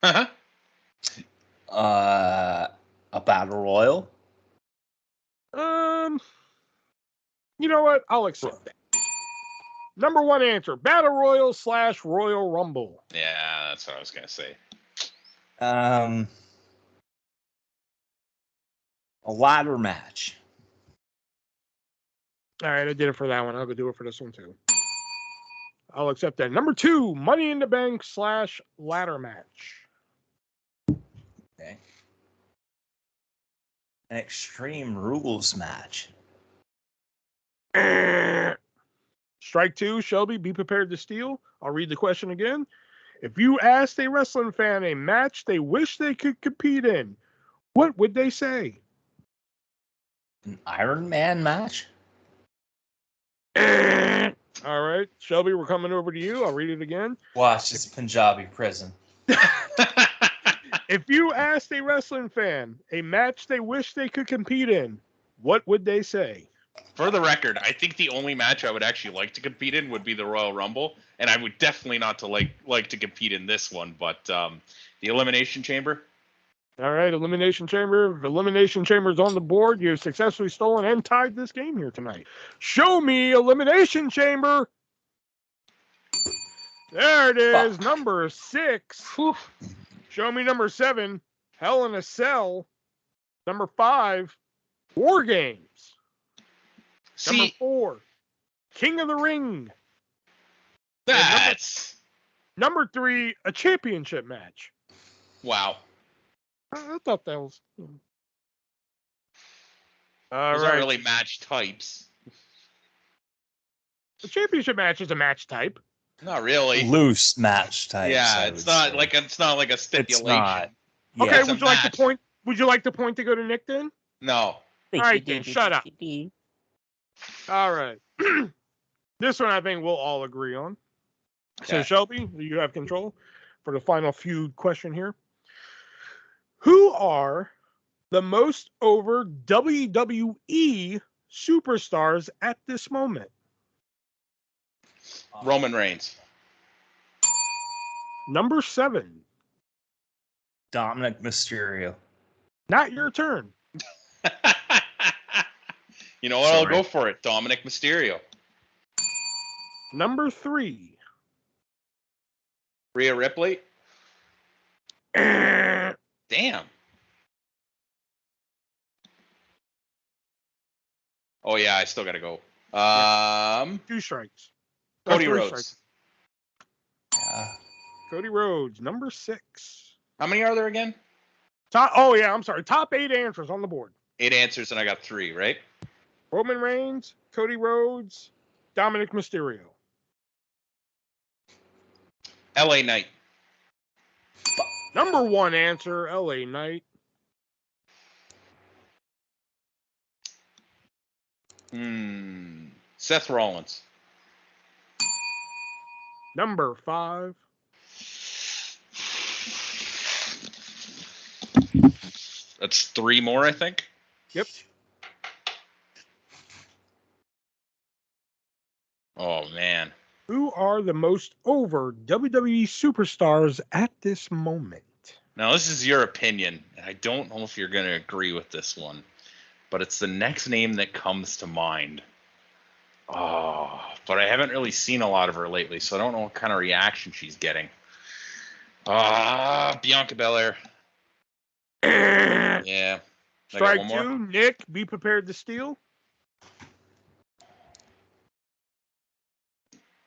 that. A A battle royal? You know what? I'll accept that. Number one answer: Battle Royal / Royal Rumble. Yeah, that's what I was gonna say. A ladder match. All right, I did it for that one. I'll go do it for this one too. I'll accept that. Number two: Money in the Bank / ladder match. Okay. An Extreme Rules match. Strike two, Shelby, be prepared to steal. I'll read the question again. If you asked a wrestling fan a match they wish they could compete in, what would they say? An Iron Man match? All right, Shelby, we're coming over to you. I'll read it again. Watch, it's Punjabi prison. If you asked a wrestling fan a match they wish they could compete in, what would they say? For the record, I think the only match I would actually like to compete in would be the Royal Rumble, and I would definitely not to like to compete in this one. But the Elimination Chamber. All right, Elimination Chamber. Elimination Chamber's on the board. You've successfully stolen and tied this game here tonight. Show me Elimination Chamber. There it is, number 6. Whew. Show me number 7, Hell in a Cell. Number 5, War Games. Number 4, King of the Ring. That's number 3, a championship match. Wow. I thought that was. Those aren't really match types. The championship match is a match type. Not really. Loose match type. Yeah, it's not like a stipulation. It's not. Yeah, okay, would you like the point? Would you like the point to go to Nick then? No. All right, then shut up. All right. This one I think we'll all agree on. Okay. So Shelby, you have control for the final feud question here. Who are the most over WWE superstars at this moment? Roman Reigns. Number 7. Dominic Mysterio. Not your turn. You know what? Sorry. I'll go for it. Dominic Mysterio. Number 3. Rhea Ripley. Damn. Oh yeah, I still gotta go. 2 strikes. Cody Rhodes. Cody Rhodes, number 6. How many are there again? I'm sorry. Top 8 answers on the board. 8 answers, and I got 3, right? Roman Reigns, Cody Rhodes, Dominic Mysterio. LA Knight. Number 1 answer, LA Knight. Seth Rollins. Number 5. That's 3 more, I think. Yep. Oh, man. Who are the most over WWE superstars at this moment? Now, this is your opinion, and I don't know if you're going to agree with this one, but it's the next name that comes to mind. Oh, but I haven't really seen a lot of her lately, so I don't know what kind of reaction she's getting. Bianca Belair. Yeah. Strike 2, Nick, be prepared to steal.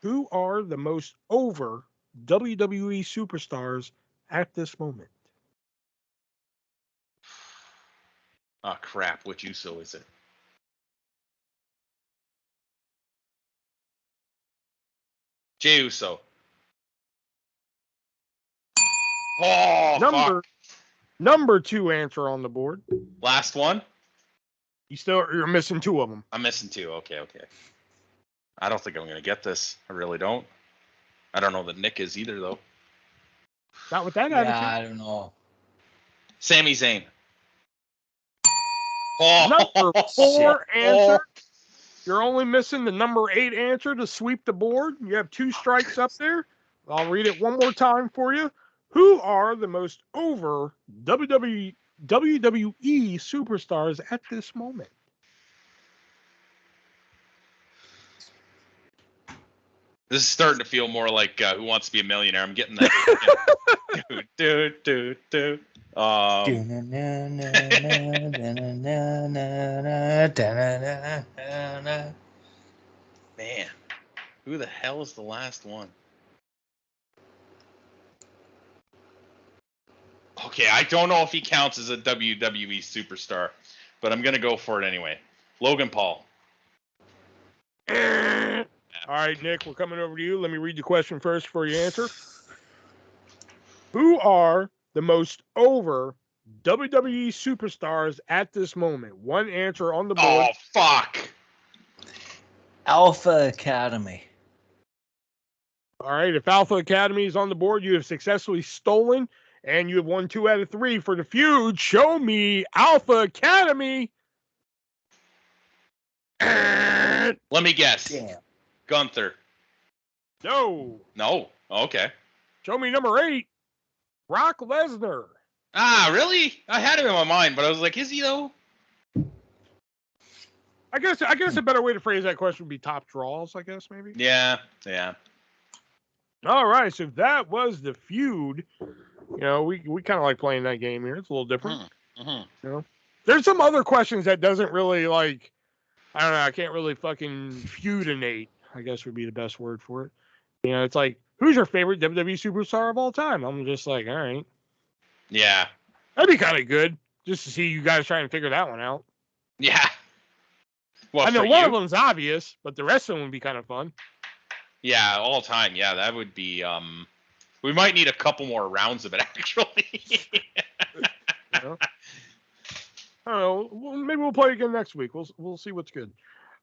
Who are the most over WWE superstars at this moment? Oh, crap. Which Uso is it? Jey Uso. Oh, Number 2 answer on the board. Last one? You're missing 2 of them. I'm missing 2. Okay. I don't think I'm going to get this. I really don't. I don't know that Nick is either, though. Not with that attitude. I don't know. Sami Zayn. Number 4 answer. You're only missing the number 8 answer to sweep the board. You have 2 strikes up there. I'll read it one more time for you. Who are the most over WWE WWE superstars at this moment? This is starting to feel more like Who Wants to Be a Millionaire. I'm getting that. do. Man, who the hell is the last one? Okay, I don't know if he counts as a WWE superstar, but I'm going to go for it anyway. Logan Paul. All right, Nick, we're coming over to you. Let me read the question first before you answer. Who are the most over WWE superstars at this moment? One answer on the board. Oh, fuck. Alpha Academy. All right, if Alpha Academy is on the board, you have successfully stolen, and you have won 2 out of 3 for the feud. Show me Alpha Academy. Let me guess. Damn. Gunther. No. No. Okay. Show me number 8, Brock Lesnar. Ah, really? I had him in my mind, but I was like, is he though? I guess a better way to phrase that question would be top draws, I guess, maybe. Yeah. All right, so that was the feud. You know, we kind of like playing that game here. It's a little different. Mm-hmm. You know, there's some other questions that doesn't really like. I don't know. I can't really fucking feudinate, I guess would be the best word for it. You know, it's like, who's your favorite WWE superstar of all time? I'm just like, all right. Yeah. That'd be kind of good just to see you guys try and figure that one out. Yeah. Well, I know one of them's obvious, but the rest of them would be kind of fun. Yeah, all time. Yeah, that would be. We might need a couple more rounds of it, actually. You know? I don't know. Well, maybe we'll play again next week. We'll see what's good.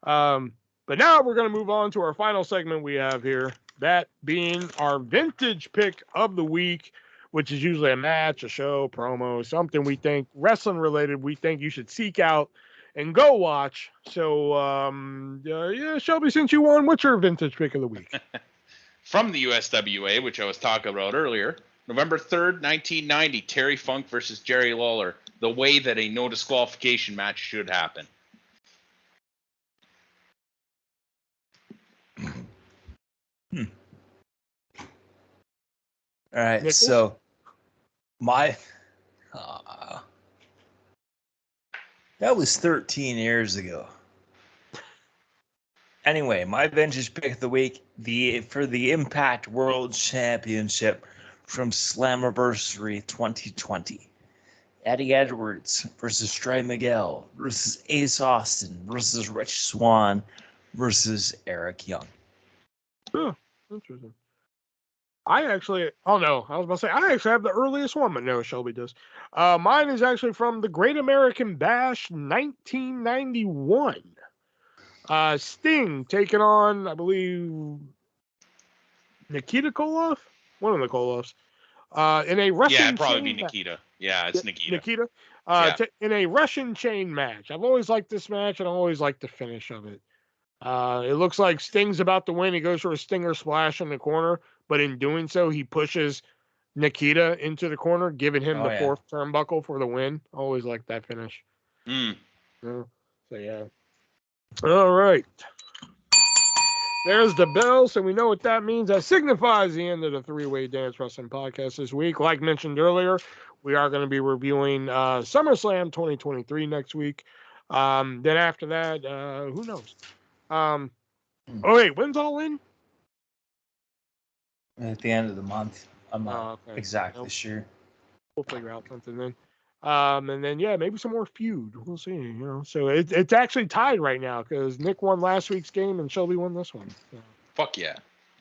But now we're going to move on to our final segment we have here. That being our vintage pick of the week, which is usually a match, a show, promo, something we think wrestling related. We think you should seek out and go watch. So, yeah, Shelby, since you won, what's your vintage pick of the week? From the USWA, which I was talking about earlier, November 3rd, 1990, Terry Funk versus Jerry Lawler, the way that a no disqualification match should happen. All right, Nichols? so my that was 13 years ago. Anyway, my vintage pick of the week, for the Impact World Championship from Slammiversary 2020. Eddie Edwards versus Trey Miguel versus Ace Austin versus Rich Swann versus Eric Young. Oh, interesting. I was about to say, I actually have the earliest one, but no, Shelby does. Mine is actually from the Great American Bash 1991. Sting taking on, I believe, Nikita Koloff? One of the Koloffs. In a Russian Yeah, it'd probably be chain Nikita. Yeah, it's Nikita. Nikita. Yeah. In a Russian chain match. I've always liked this match, and I always liked the finish of it. It looks like Sting's about to win. He goes for a stinger splash in the corner, but in doing so, he pushes Nikita into the corner, giving him the fourth turnbuckle for the win. Always liked that finish. So, yeah. All right. There's the bell, so we know what that means. That signifies the end of the Three-Way Dance Wrestling Podcast this week. Like mentioned earlier, we are going to be reviewing SummerSlam 2023 next week. Then after that, who knows? Oh, wait, when's All In? At the end of the month. I'm not exactly sure. We'll figure out something then. And then, yeah, maybe some more feud. We'll see, you know. So it's actually tied right now because Nick won last week's game and Shelby won this one. So Fuck yeah.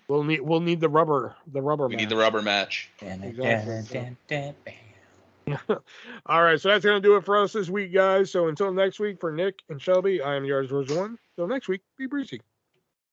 We'll need the rubber match. We need the rubber match. Exactly. All right, so that's going to do it for us this week, guys. So until next week, for Nick and Shelby, I am yours, Version1. Till next week, be breezy.